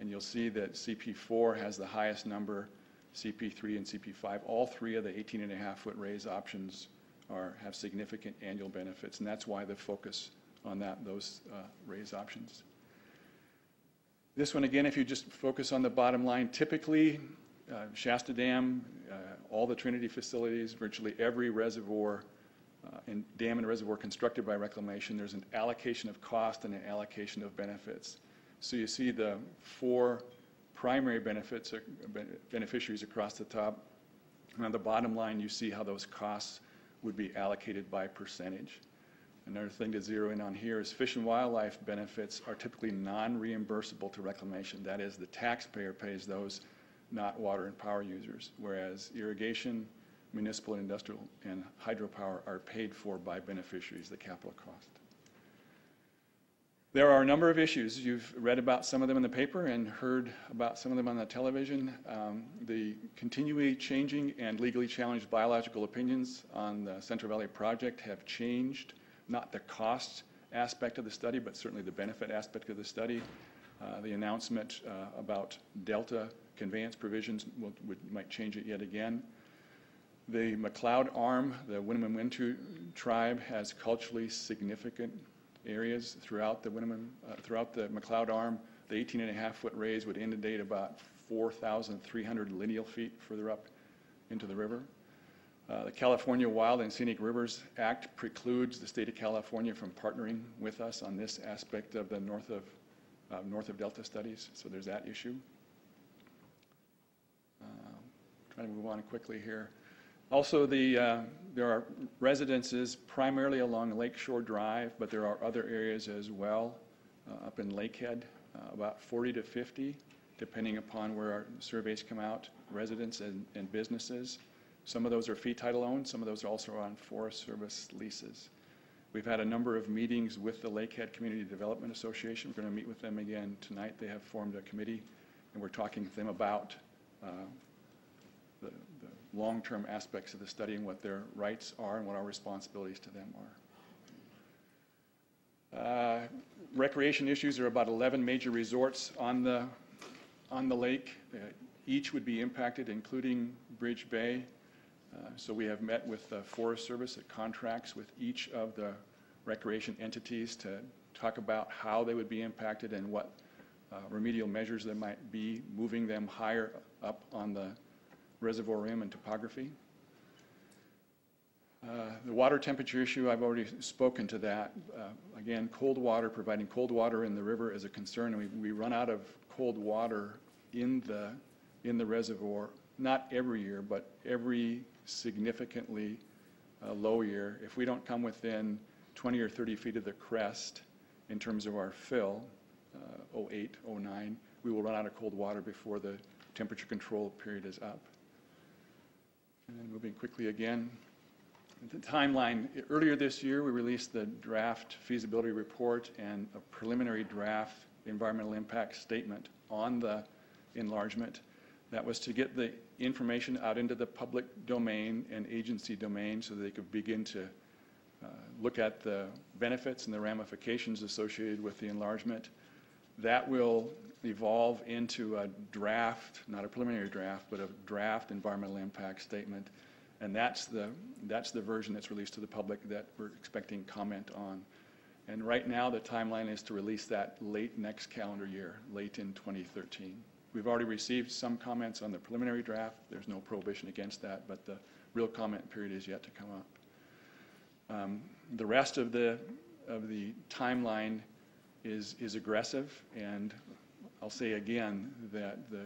and you'll see that CP4 has the highest number, CP3 and CP5, all 3 of the 18.5-foot raise options have significant annual benefits, and that's why the focus on those raise options. This one, again, if you just focus on the bottom line, typically Shasta Dam, all the Trinity facilities, virtually every reservoir and dam and reservoir constructed by reclamation, there's an allocation of cost and an allocation of benefits. So you see the 4 primary beneficiaries across the top, and on the bottom line you see how those costs would be allocated by percentage. Another thing to zero in on here is fish and wildlife benefits are typically non-reimbursable to reclamation. That is, the taxpayer pays those, not water and power users, whereas irrigation, municipal and industrial, and hydropower are paid for by beneficiaries, the capital cost. There are a number of issues. You've read about some of them in the paper and heard about some of them on the television. The continually changing and legally challenged biological opinions on the Central Valley project have changed, not the cost aspect of the study, but certainly the benefit aspect of the study. The announcement about Delta conveyance provisions might change it yet again. The McLeod Arm, the Winnemem-Wintu tribe, has culturally significant areas throughout the McLeod Arm. The 18.5-foot raise would inundate about 4,300 lineal feet further up into the river. The California Wild and Scenic Rivers Act precludes the state of California from partnering with us on this aspect of the north of Delta studies, so there's that issue. Trying to move on quickly here. Also, there are residences primarily along Lakeshore Drive, but there are other areas as well up in Lakehead, about 40 to 50, depending upon where our surveys come out, residents and businesses. Some of those are fee title owned, some of those are also on Forest Service leases. We've had a number of meetings with the Lakehead Community Development Association. We're going to meet with them again tonight. They have formed a committee, and we're talking to them about the long-term aspects of the study and what their rights are and what our responsibilities to them are. Recreation issues are about 11 major resorts on the lake. Each would be impacted, including Bridge Bay. So we have met with the Forest Service that contracts with each of the recreation entities to talk about how they would be impacted and what remedial measures there might be, moving them higher up on the reservoir rim and topography. The water temperature issue, I've already spoken to that. Again, cold water, providing cold water in the river is a concern, and we run out of cold water in the reservoir, not every year, but every significantly low year. If we don't come within 20 or 30 feet of the crest in terms of our fill, 08, 09, we will run out of cold water before the temperature control period is up. And moving quickly again, the timeline. Earlier this year, we released the draft feasibility report and a preliminary draft environmental impact statement on the enlargement. That was to get the information out into the public domain and agency domain so that they could begin to look at the benefits and the ramifications associated with the enlargement. That will evolve into a draft, not a preliminary draft, but a draft environmental impact statement. And that's the version that's released to the public that we're expecting comment on. And right now the timeline is to release that late next calendar year, late in 2013. We've already received some comments on the preliminary draft. There's no prohibition against that, but the real comment period is yet to come up. The rest of the timeline is aggressive, and I'll say again that the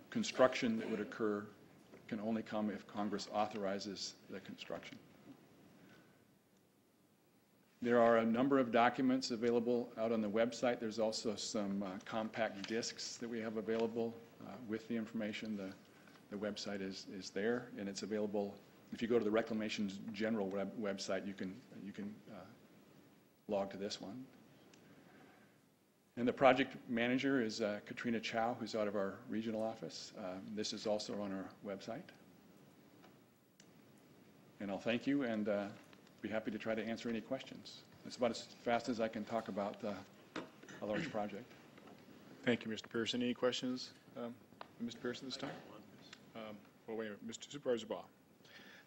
construction that would occur can only come if Congress authorizes the construction. There are a number of documents available out on the website. There's also some compact discs that we have available with the information. The website is there, and it's available. If you go to the Reclamation's general website, you can log to this one. And the project manager is Katrina Chow, who's out of our regional office. This is also on our website. And I'll thank you and be happy to try to answer any questions. It's about as fast as I can talk about a large project. Thank you, Mr. Pearson. Any questions, Mr. Pearson, this time? Well, wait a minute. Mr. Supervisor Baugh.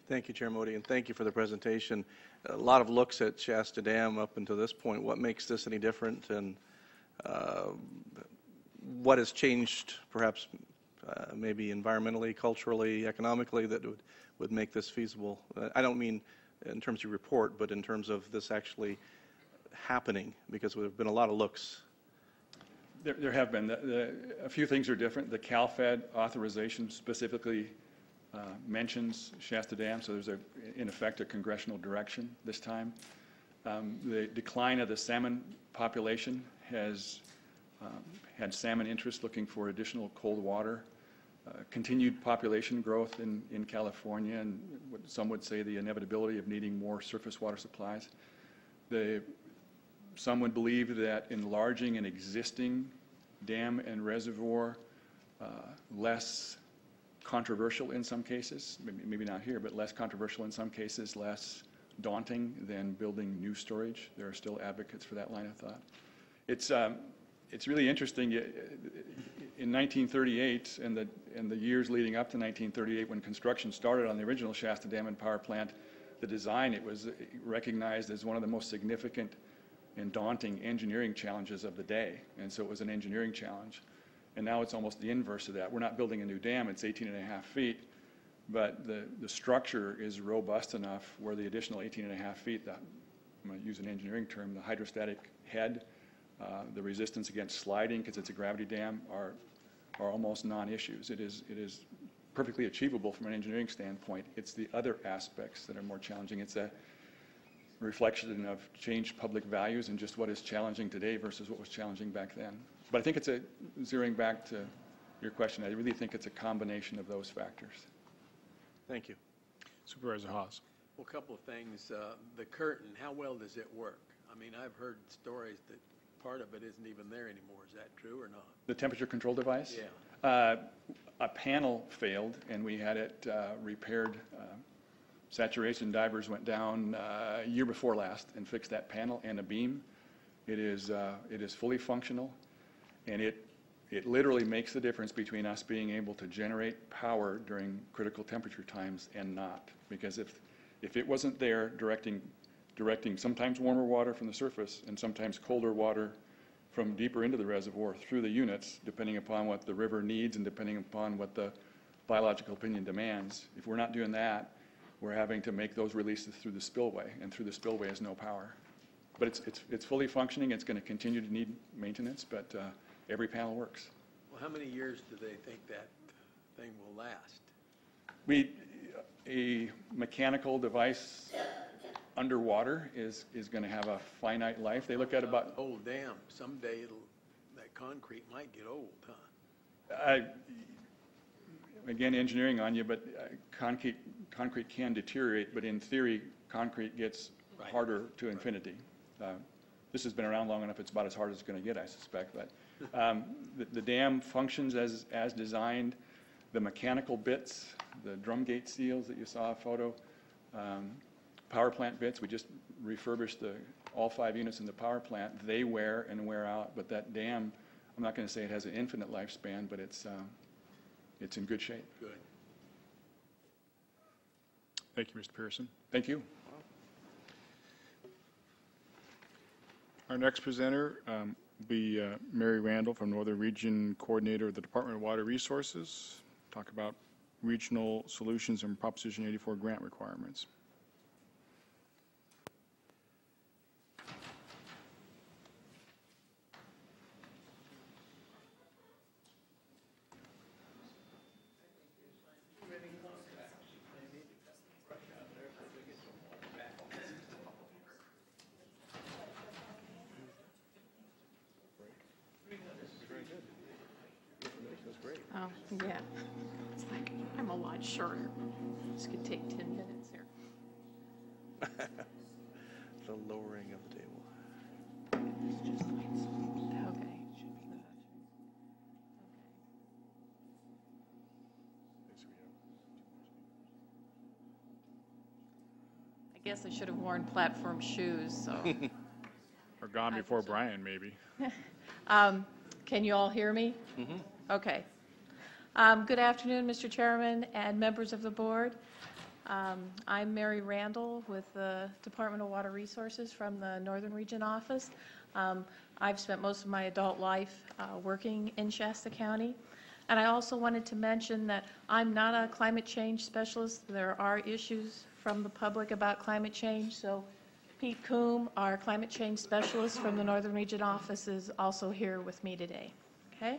Thank you, Chair Modi, and thank you for the presentation. A lot of looks at Shasta Dam up until this point. What makes this any different, and what has changed, perhaps maybe environmentally, culturally, economically, that would make this feasible? I don't mean in terms of your report, but in terms of this actually happening, because there have been a lot of looks. There have been. A few things are different. The CalFed authorization specifically mentions Shasta Dam, so there's, in effect, a congressional direction this time. The decline of the salmon population has had salmon interest looking for additional cold water. Continued population growth in California, and what some would say the inevitability of needing more surface water supplies. The Some would believe that enlarging an existing dam and reservoir, less controversial in some cases, maybe not here, but less controversial in some cases, less daunting than building new storage. There are still advocates for that line of thought. It's really interesting. In 1938 and the years leading up to 1938, when construction started on the original Shasta Dam and Power Plant, the design, it was recognized as one of the most significant and daunting engineering challenges of the day. And so it was an engineering challenge. And now it's almost the inverse of that. We're not building a new dam, it's 18.5 feet, but the structure is robust enough where the additional 18.5 feet, I'm going to use an engineering term, the hydrostatic head, the resistance against sliding, because it's a gravity dam, are almost non-issues. It is perfectly achievable from an engineering standpoint. It's the other aspects that are more challenging. It's a reflection of changed public values and just what is challenging today versus what was challenging back then. But I think it's zeroing back to your question, I really think it's a combination of those factors. Thank you. Supervisor Haas. Well, a couple of things. The curtain, how well does it work? I mean, I've heard stories that part of it isn't even there anymore. Is that true or not? The temperature control device? Yeah. A panel failed, and we had it repaired. Saturation divers went down a year before last and fixed that panel and a beam. It is fully functional, and it literally makes the difference between us being able to generate power during critical temperature times and not. Because if it wasn't there directing sometimes warmer water from the surface and sometimes colder water from deeper into the reservoir through the units, depending upon what the river needs and depending upon what the biological opinion demands, if we're not doing that, we're having to make those releases through the spillway, and through the spillway is no power. But it's fully functioning. It's going to continue to need maintenance, but every panel works. Well, how many years do they think that thing will last? A mechanical device underwater is going to have a finite life. They look at about... Old dam. Someday that concrete might get old, huh? Again, engineering on you, but concrete can deteriorate, but in theory, concrete gets harder to infinity. This has been around long enough, it's about as hard as it's going to get, I suspect. But the dam functions as designed. The mechanical bits, the drum gate seals that you saw a photo, power plant bits, we just refurbished all 5 units in the power plant. They wear and wear out, but that dam, I'm not going to say it has an infinite lifespan, but it's in good shape. Good. Thank you, Mr. Pearson. Thank you. Our next presenter will be Mary Randall from Northern Region Coordinator of the Department of Water Resources. Talk about regional solutions and Proposition 84 grant requirements. Oh, yeah. It's like, I'm a lot shorter. This could take 10 minutes here. The lowering of the table. Okay. I guess I should have worn platform shoes, so. Or gone before Brian, maybe. Can you all hear me? Mm-hmm. Okay. Good afternoon, Mr. Chairman and members of the board. I'm Mary Randall with the Department of Water Resources from the Northern Region office. I've spent most of my adult life working in Shasta County. And I also wanted to mention that I'm not a climate change specialist. There are issues from the public about climate change. So Pete Coombe, our climate change specialist from the Northern Region office, is also here with me today. Okay?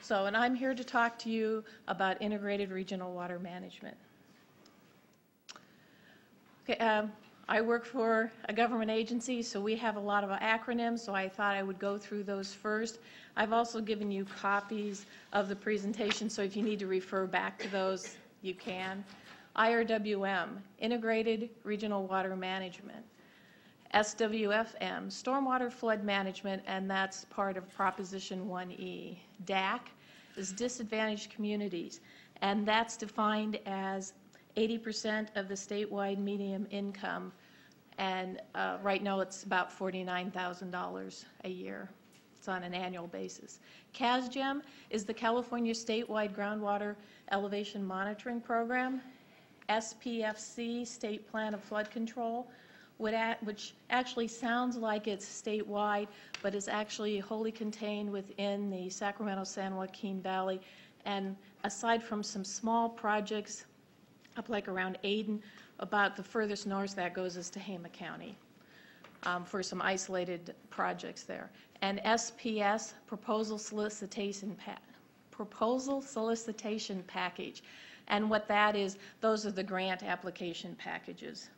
So, and I'm here to talk to you about integrated regional water management. Okay, I work for a government agency, so we have a lot of acronyms, so I thought I would go through those first. I've also given you copies of the presentation, so if you need to refer back to those, you can. IRWM, Integrated Regional Water Management, SWFM, Stormwater Flood Management, and that's part of Proposition 1E. DAC is Disadvantaged Communities, and that's defined as 80% of the statewide median income, and right now it's about $49,000 a year. It's on an annual basis. CASGEM is the California Statewide Groundwater Elevation Monitoring Program. SPFC, State Plan of Flood Control, which actually sounds like it's statewide, but is actually wholly contained within the Sacramento-San Joaquin Valley. And aside from some small projects up like around Aden, about the furthest north that goes is Tehama County for some isolated projects there. And SPS, Proposal Solicitation Package. And what that is, those are the grant application packages.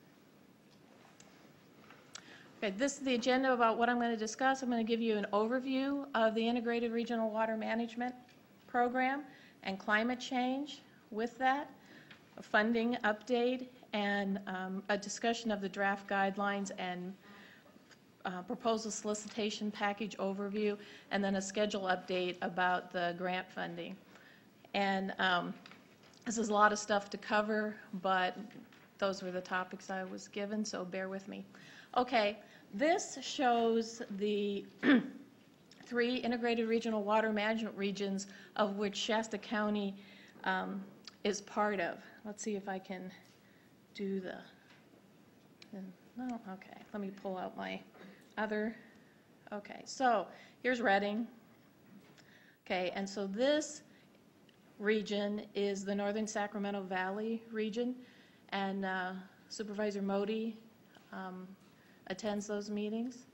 Okay, this is the agenda about what I'm going to discuss. I'm going to give you an overview of the Integrated Regional Water Management Program and climate change with that, a funding update, and a discussion of the draft guidelines and proposal solicitation package overview, and then a schedule update about the grant funding. And this is a lot of stuff to cover, but those were the topics I was given, so bear with me. Okay, this shows the 3 integrated regional water management regions of which Shasta County is part of. Let's see if I can do the, no, okay, let me pull out my other, okay, so here's Redding. Okay, and so this region is the Northern Sacramento Valley region, and Supervisor Modi attends those meetings.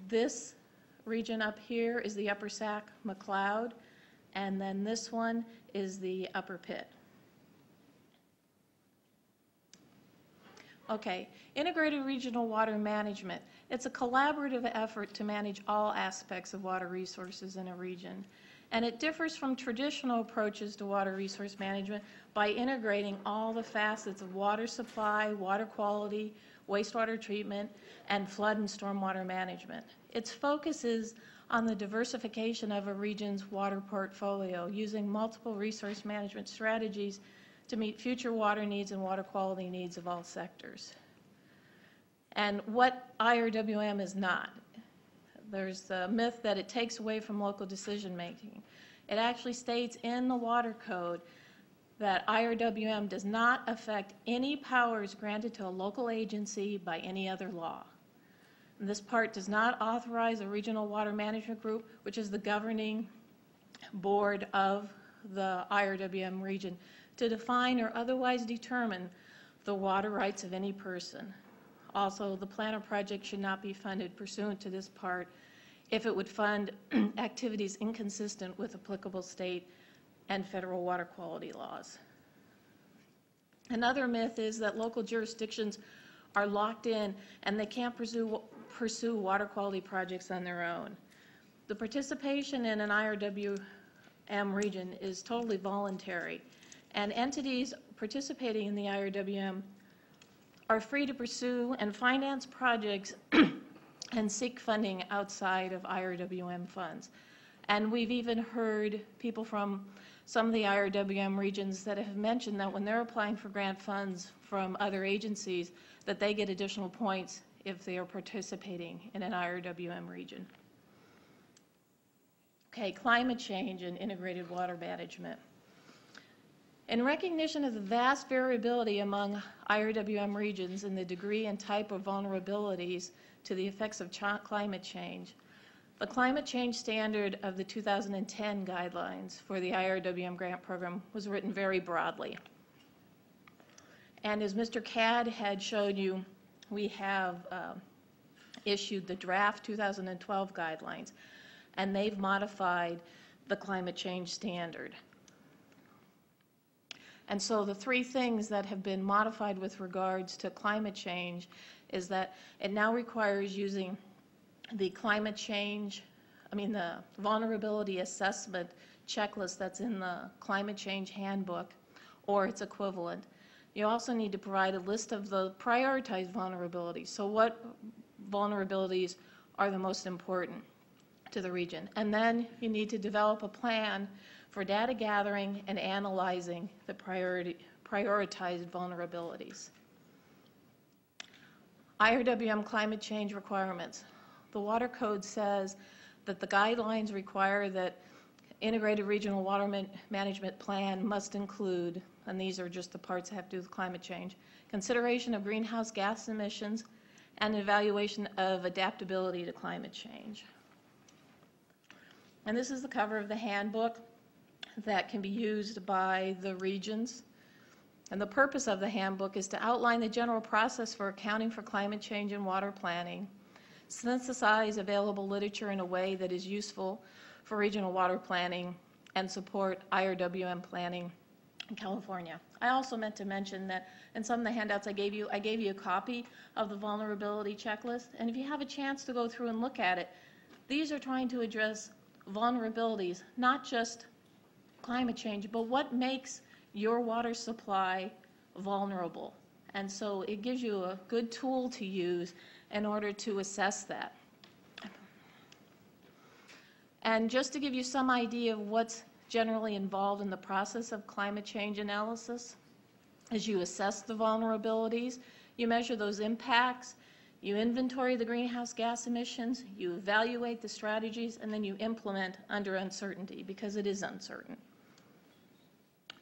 This region up here is the Upper Sac McLeod, and then this one is the Upper Pitt. Okay, Integrated Regional Water Management. It's a collaborative effort to manage all aspects of water resources in a region. And it differs from traditional approaches to water resource management by integrating all the facets of water supply, water quality, wastewater treatment, and flood and stormwater management. Its focus is on the diversification of a region's water portfolio using multiple resource management strategies to meet future water needs and water quality needs of all sectors. And what IRWM is not. There's the myth that it takes away from local decision making. It actually states in the water code that IRWM does not affect any powers granted to a local agency by any other law. And this part does not authorize a regional water management group, which is the governing board of the IRWM region, to define or otherwise determine the water rights of any person. Also, the plan or project should not be funded pursuant to this part if it would fund activities inconsistent with applicable state and federal water quality laws. Another myth is that local jurisdictions are locked in and they can't pursue water quality projects on their own. The participation in an IRWM region is totally voluntary, and entities participating in the IRWM are free to pursue and finance projects and seek funding outside of IRWM funds. And we've even heard people from some of the IRWM regions that have mentioned that when they're applying for grant funds from other agencies, that they get additional points if they are participating in an IRWM region. Okay, climate change and integrated water management. In recognition of the vast variability among IRWM regions and the degree and type of vulnerabilities to the effects of climate change, the climate change standard of the 2010 guidelines for the IRWM grant program was written very broadly. And as Mr. Cadd had showed you, we have issued the draft 2012 guidelines, and they've modified the climate change standard. And so the 3 things that have been modified with regards to climate change is that it now requires using the climate change, the vulnerability assessment checklist that's in the climate change handbook, or its equivalent. You also need to provide a list of the prioritized vulnerabilities. So what vulnerabilities are the most important to the region? And then you need to develop a plan for data gathering and analyzing the prioritized vulnerabilities. IRWM climate change requirements. The Water Code says that the guidelines require that integrated regional water management plan must include, and these are just the parts that have to do with climate change, consideration of greenhouse gas emissions and evaluation of adaptability to climate change. And this is the cover of the handbook that can be used by the regions. And the purpose of the handbook is to outline the general process for accounting for climate change and water planning, synthesize available literature in a way that is useful for regional water planning, and support IRWM planning in California. I also meant to mention that in some of the handouts I gave you a copy of the vulnerability checklist, and if you have a chance to go through and look at it, these are trying to address vulnerabilities, not just climate change, but what makes your water supply vulnerable. And so it gives you a good tool to use in order to assess that. And just to give you some idea of what's generally involved in the process of climate change analysis, as you assess the vulnerabilities, you measure those impacts, you inventory the greenhouse gas emissions, you evaluate the strategies, and then you implement under uncertainty, because it is uncertain.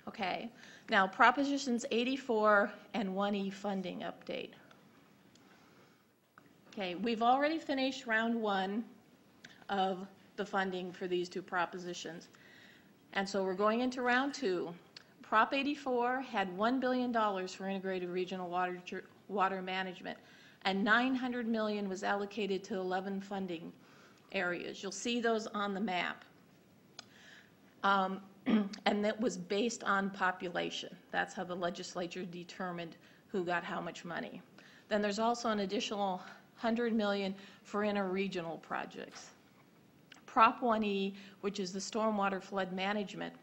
Okay, now Propositions 84 and 1E funding update. Okay, we've already finished round one of the funding for these two propositions. And so we're going into round two. Prop 84 had $1 billion for integrated regional water management, and $900 million was allocated to 11 funding areas. You'll see those on the map. And that was based on population. That's how the legislature determined who got how much money. Then there's also an additional $100 million for interregional projects. Prop 1E, which is the stormwater flood management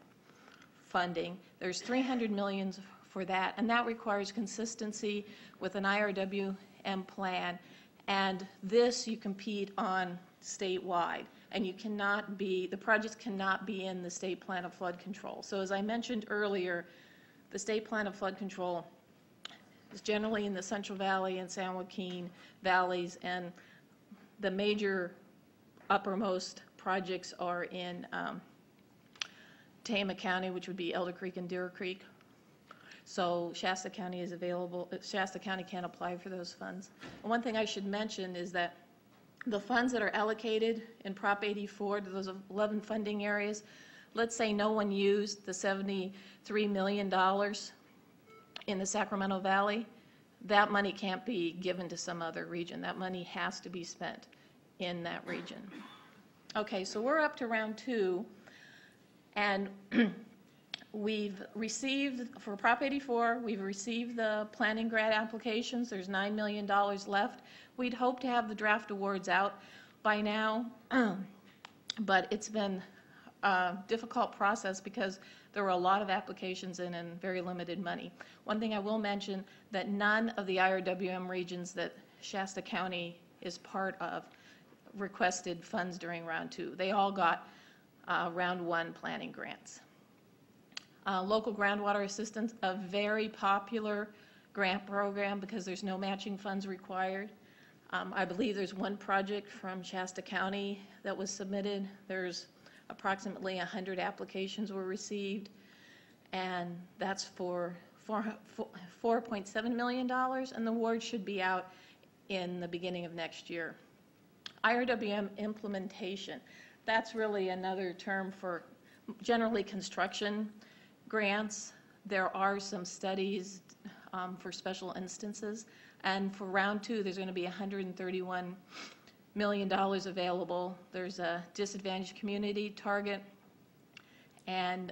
funding, there's $300 million for that, and that requires consistency with an IRWM plan, and this you compete on statewide, and you cannot be, the projects cannot be in the state plan of flood control. So as I mentioned earlier, the state plan of flood control is generally in the Central Valley and San Joaquin valleys, and the major uppermost projects are in Tama County, which would be Elder Creek and Deer Creek. So Shasta County is available. Shasta County can apply for those funds. And one thing I should mention is that the funds that are allocated in Prop 84 to those 11 funding areas, let's say no one used the $73 million in the Sacramento Valley, that money can't be given to some other region. That money has to be spent in that region. Okay, so we're up to round two, and we've received, for Prop 84, we've received the planning grant applications. There's $9 million left. We'd hope to have the draft awards out by now, but it's been a difficult process because there were a lot of applications in and very limited money. One thing I will mention, that none of the IRWM regions that Shasta County is part of requested funds during round two. They all got round one planning grants. Local groundwater assistance, a very popular grant program because there's no matching funds required. I believe there's one project from Shasta County that was submitted. There's approximately 100 applications were received, and that's for $4.7 million, and the award should be out in the beginning of next year. IRWM implementation, that's really another term for generally construction grants. There are some studies for special instances, and for round two there's going to be $131 million available. There's a disadvantaged community target and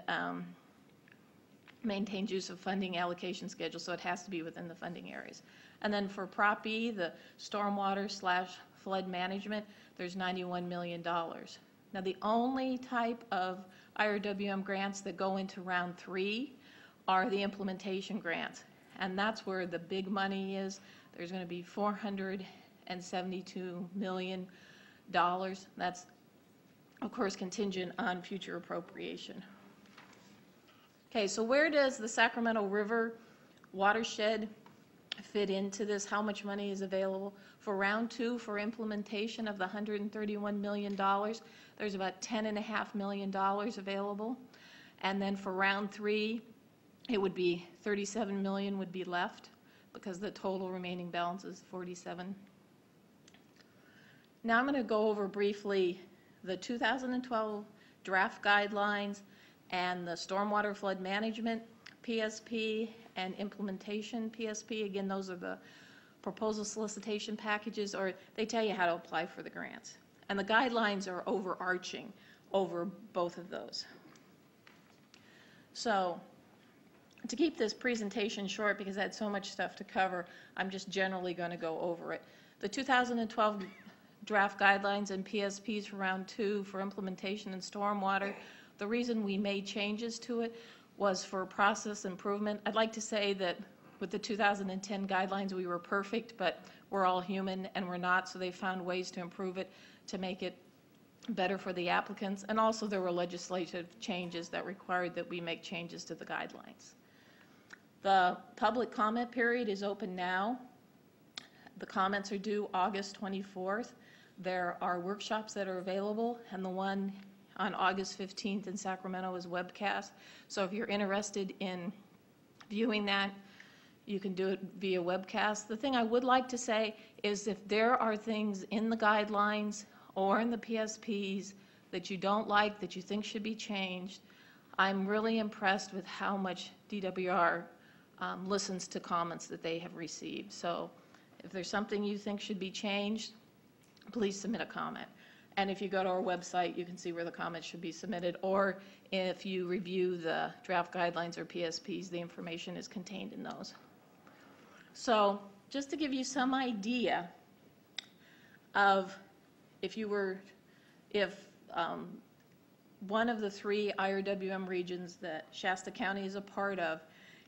maintained use of funding allocation schedule, so it has to be within the funding areas. And then for Prop E, the stormwater/flood management, there's $91 million. Now the only type of IRWM grants that go into round three are the implementation grants. And that's where the big money is. There's going to be $472 million. That's, of course, contingent on future appropriation. Okay, so where does the Sacramento River watershed fit into this? How much money is available? For round 2 for implementation of the $131 million, there's about $10.5 million available. And then for round 3, it would be $37 million would be left because the total remaining balance is $47. Now I'm going to go over briefly the 2012 draft guidelines and the stormwater flood management PSP and implementation PSP. Again, those are the proposal solicitation packages, or they tell you how to apply for the grants. And the guidelines are overarching over both of those. So to keep this presentation short, because I had so much stuff to cover, I'm just generally going to go over it. The 2012 draft guidelines and PSPs for round 2 for implementation and stormwater, the reason we made changes to it was for process improvement. I'd like to say that with the 2010 guidelines we were perfect, but we're all human and we're not, so they found ways to improve it to make it better for the applicants. And also there were legislative changes that required that we make changes to the guidelines. The public comment period is open now. The comments are due August 24th. There are workshops that are available, and the one on August 15th in Sacramento is webcast. So if you're interested in viewing that, you can do it via webcast. The thing I would like to say is if there are things in the guidelines or in the PSPs that you don't like, that you think should be changed, I'm really impressed with how much DWR listens to comments that they have received. So if there's something you think should be changed, please submit a comment. And if you go to our website, you can see where the comments should be submitted. Or if you review the draft guidelines or PSPs, the information is contained in those. So just to give you some idea of if one of the 3 IRWM regions that Shasta County is a part of,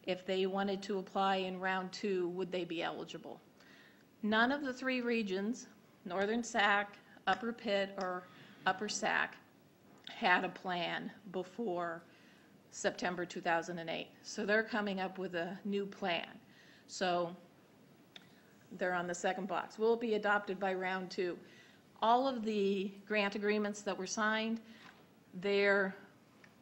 if they wanted to apply in round 2, would they be eligible? None of the 3 regions, Northern Sac, Upper Pitt, or Upper Sac, had a plan before September 2008. So they're coming up with a new plan. So they're on the second box. Will it be adopted by round 2? All of the grant agreements that were signed, they're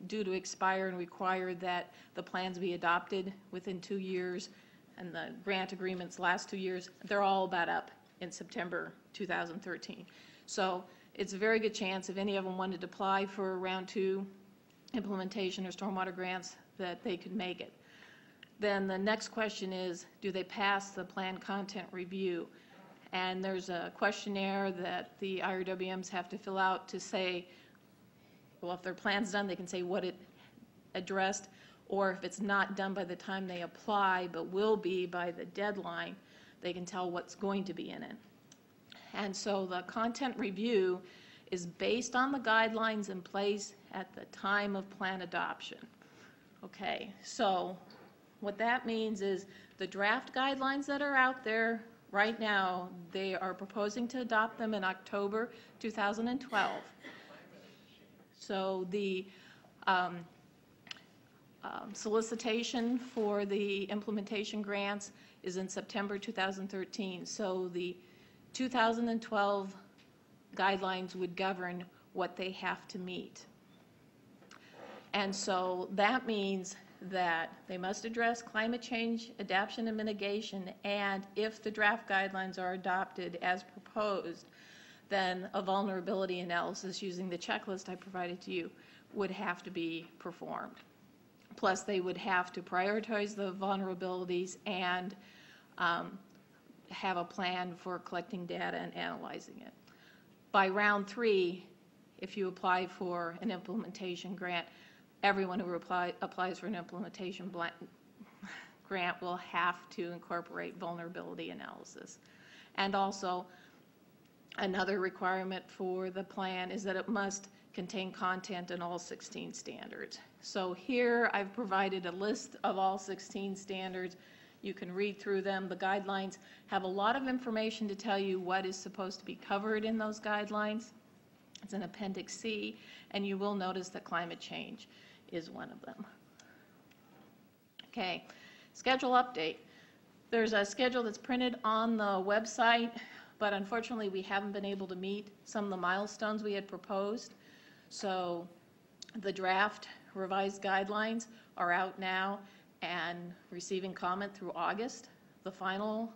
due to expire and require that the plans be adopted within 2 years. And the grant agreements last 2 years, they're all about up in September 2013. So it's a very good chance if any of them wanted to apply for round 2 implementation or stormwater grants that they could make it. Then the next question is, do they pass the plan content review? And there's a questionnaire that the IRWMs have to fill out to say, well, if their plan's done, they can say what it addressed, or if it's not done by the time they apply, but will be by the deadline, they can tell what's going to be in it. And so the content review is based on the guidelines in place at the time of plan adoption. Okay, so what that means is the draft guidelines that are out there right now, they are proposing to adopt them in October 2012. So the solicitation for the implementation grants is in September 2013. So the 2012 guidelines would govern what they have to meet. And so that means that they must address climate change, adaptation and mitigation, and if the draft guidelines are adopted as proposed, then a vulnerability analysis using the checklist I provided to you would have to be performed. Plus, they would have to prioritize the vulnerabilities and have a plan for collecting data and analyzing it. By round 3, if you apply for an implementation grant, everyone who applies for an implementation grant will have to incorporate vulnerability analysis. And also, another requirement for the plan is that it must contain content in all 16 standards. So here I've provided a list of all 16 standards. You can read through them. The guidelines have a lot of information to tell you what is supposed to be covered in those guidelines. It's in Appendix C, and you will notice that climate change is one of them. Okay, schedule update. There's a schedule that's printed on the website, but unfortunately we haven't been able to meet some of the milestones we had proposed. So the draft revised guidelines are out now and receiving comment through August. The final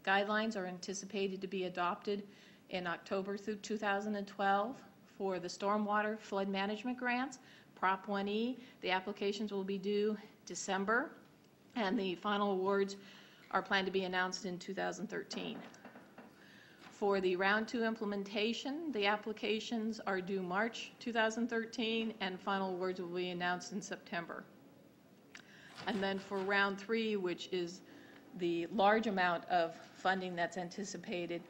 guidelines are anticipated to be adopted in October through 2012 for the stormwater flood management grants, Prop 1E. The applications will be due December, and the final awards are planned to be announced in 2013. For the Round 2 implementation, the applications are due March 2013, and final awards will be announced in September. And then for Round 3, which is the large amount of funding that's anticipated,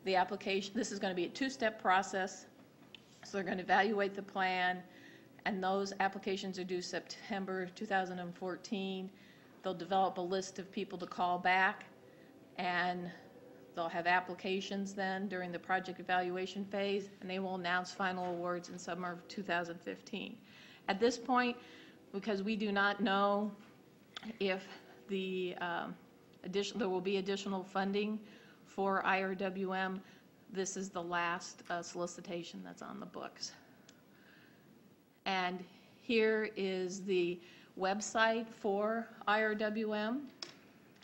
the application, this is going to be a two-step process. So they're going to evaluate the plan, and those applications are due September 2014. They'll develop a list of people to call back, and they'll have applications then during the project evaluation phase, and they will announce final awards in summer of 2015. At this point, because we do not know if the there will be additional funding for IRWM, this is the last solicitation that's on the books. And here is the website for IRWM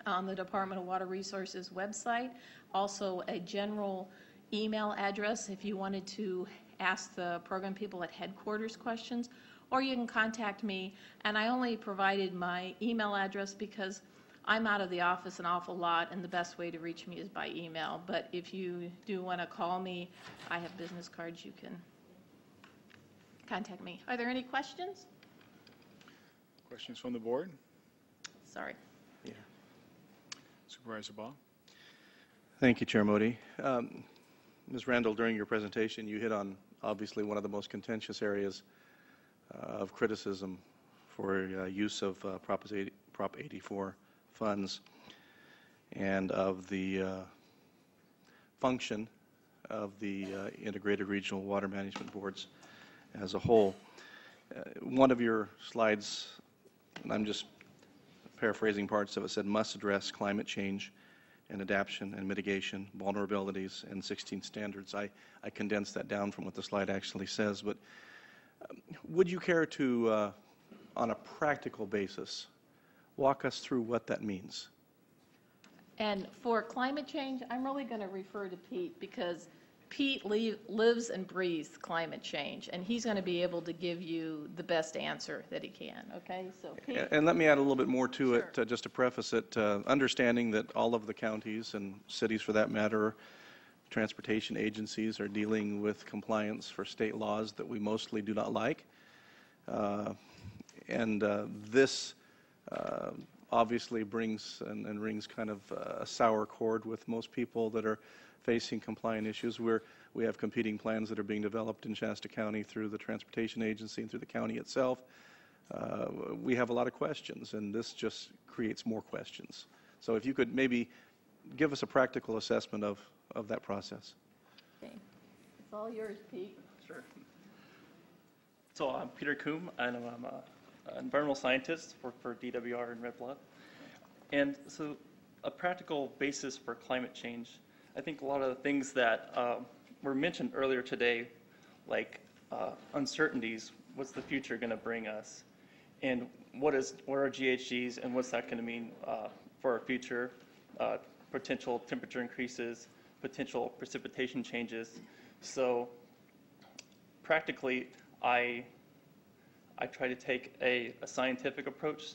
on the Department of Water Resources website. Also a general email address if you wanted to ask the program people at headquarters questions, or you can contact me. And I only provided my email address because I'm out of the office an awful lot, and the best way to reach me is by email. But if you do want to call me, I have business cards. You can contact me. Are there any questions? Questions from the board? Sorry. Yeah. Supervisor Ball? Thank you, Chair Modi. Ms. Randall, during your presentation, you hit on obviously one of the most contentious areas of criticism for use of Prop 84 funds and of the function of the integrated regional water management boards as a whole. One of your slides, and I'm just paraphrasing parts of it, said must address climate change and adaptation and mitigation, vulnerabilities, and 16 standards. I condensed that down from what the slide actually says, but would you care to, on a practical basis, walk us through what that means? And for climate change, I'm really going to refer to Pete because Pete lives and breathes climate change, and he's going to be able to give you the best answer that he can, okay? So Pete. And let me add a little bit more to it, just to preface it, understanding that all of the counties and cities, for that matter, transportation agencies are dealing with compliance for state laws that we mostly do not like. This obviously brings and rings kind of a sour chord with most people that are facing compliant issues. We have competing plans that are being developed in Shasta County through the transportation agency and through the county itself. We have a lot of questions, and this just creates more questions. So if you could maybe give us a practical assessment of that process. Okay. It's all yours, Pete. Sure. So I'm Peter Coombe, and I'm an environmental scientist, work for DWR in Red Bluff. And so a practical basis for climate change, I think a lot of the things that were mentioned earlier today, like uncertainties, what's the future going to bring us? And what are GHGs, and what's that going to mean for our future? Potential temperature increases, potential precipitation changes. So practically, I try to take a scientific approach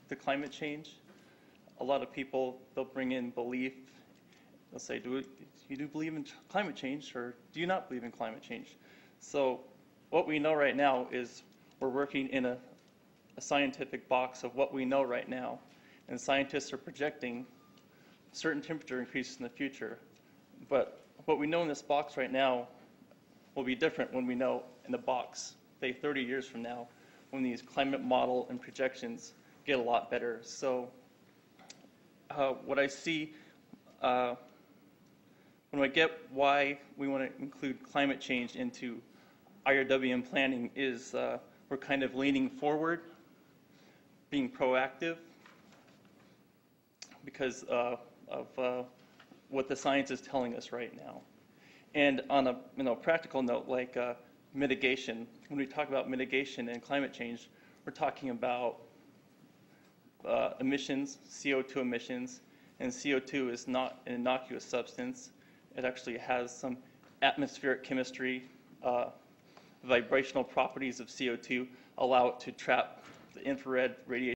to climate change. A lot of people, they'll bring in belief. They'll say, you do believe in climate change, or do you not believe in climate change? So what we know right now is we're working in a scientific box of what we know right now. And scientists are projecting certain temperature increases in the future. But what we know in this box right now, will be different when we know in the box, say 30 years from now, when these climate model and projections get a lot better. So what I see, when I get why we want to include climate change into IRW and planning is we're kind of leaning forward, being proactive, because of what the science is telling us right now. And on a practical note, like mitigation, when we talk about mitigation and climate change, we're talking about emissions, CO2 emissions, and CO2 is not an innocuous substance. It actually has some atmospheric chemistry. Vibrational properties of CO2 allow it to trap the infrared radiation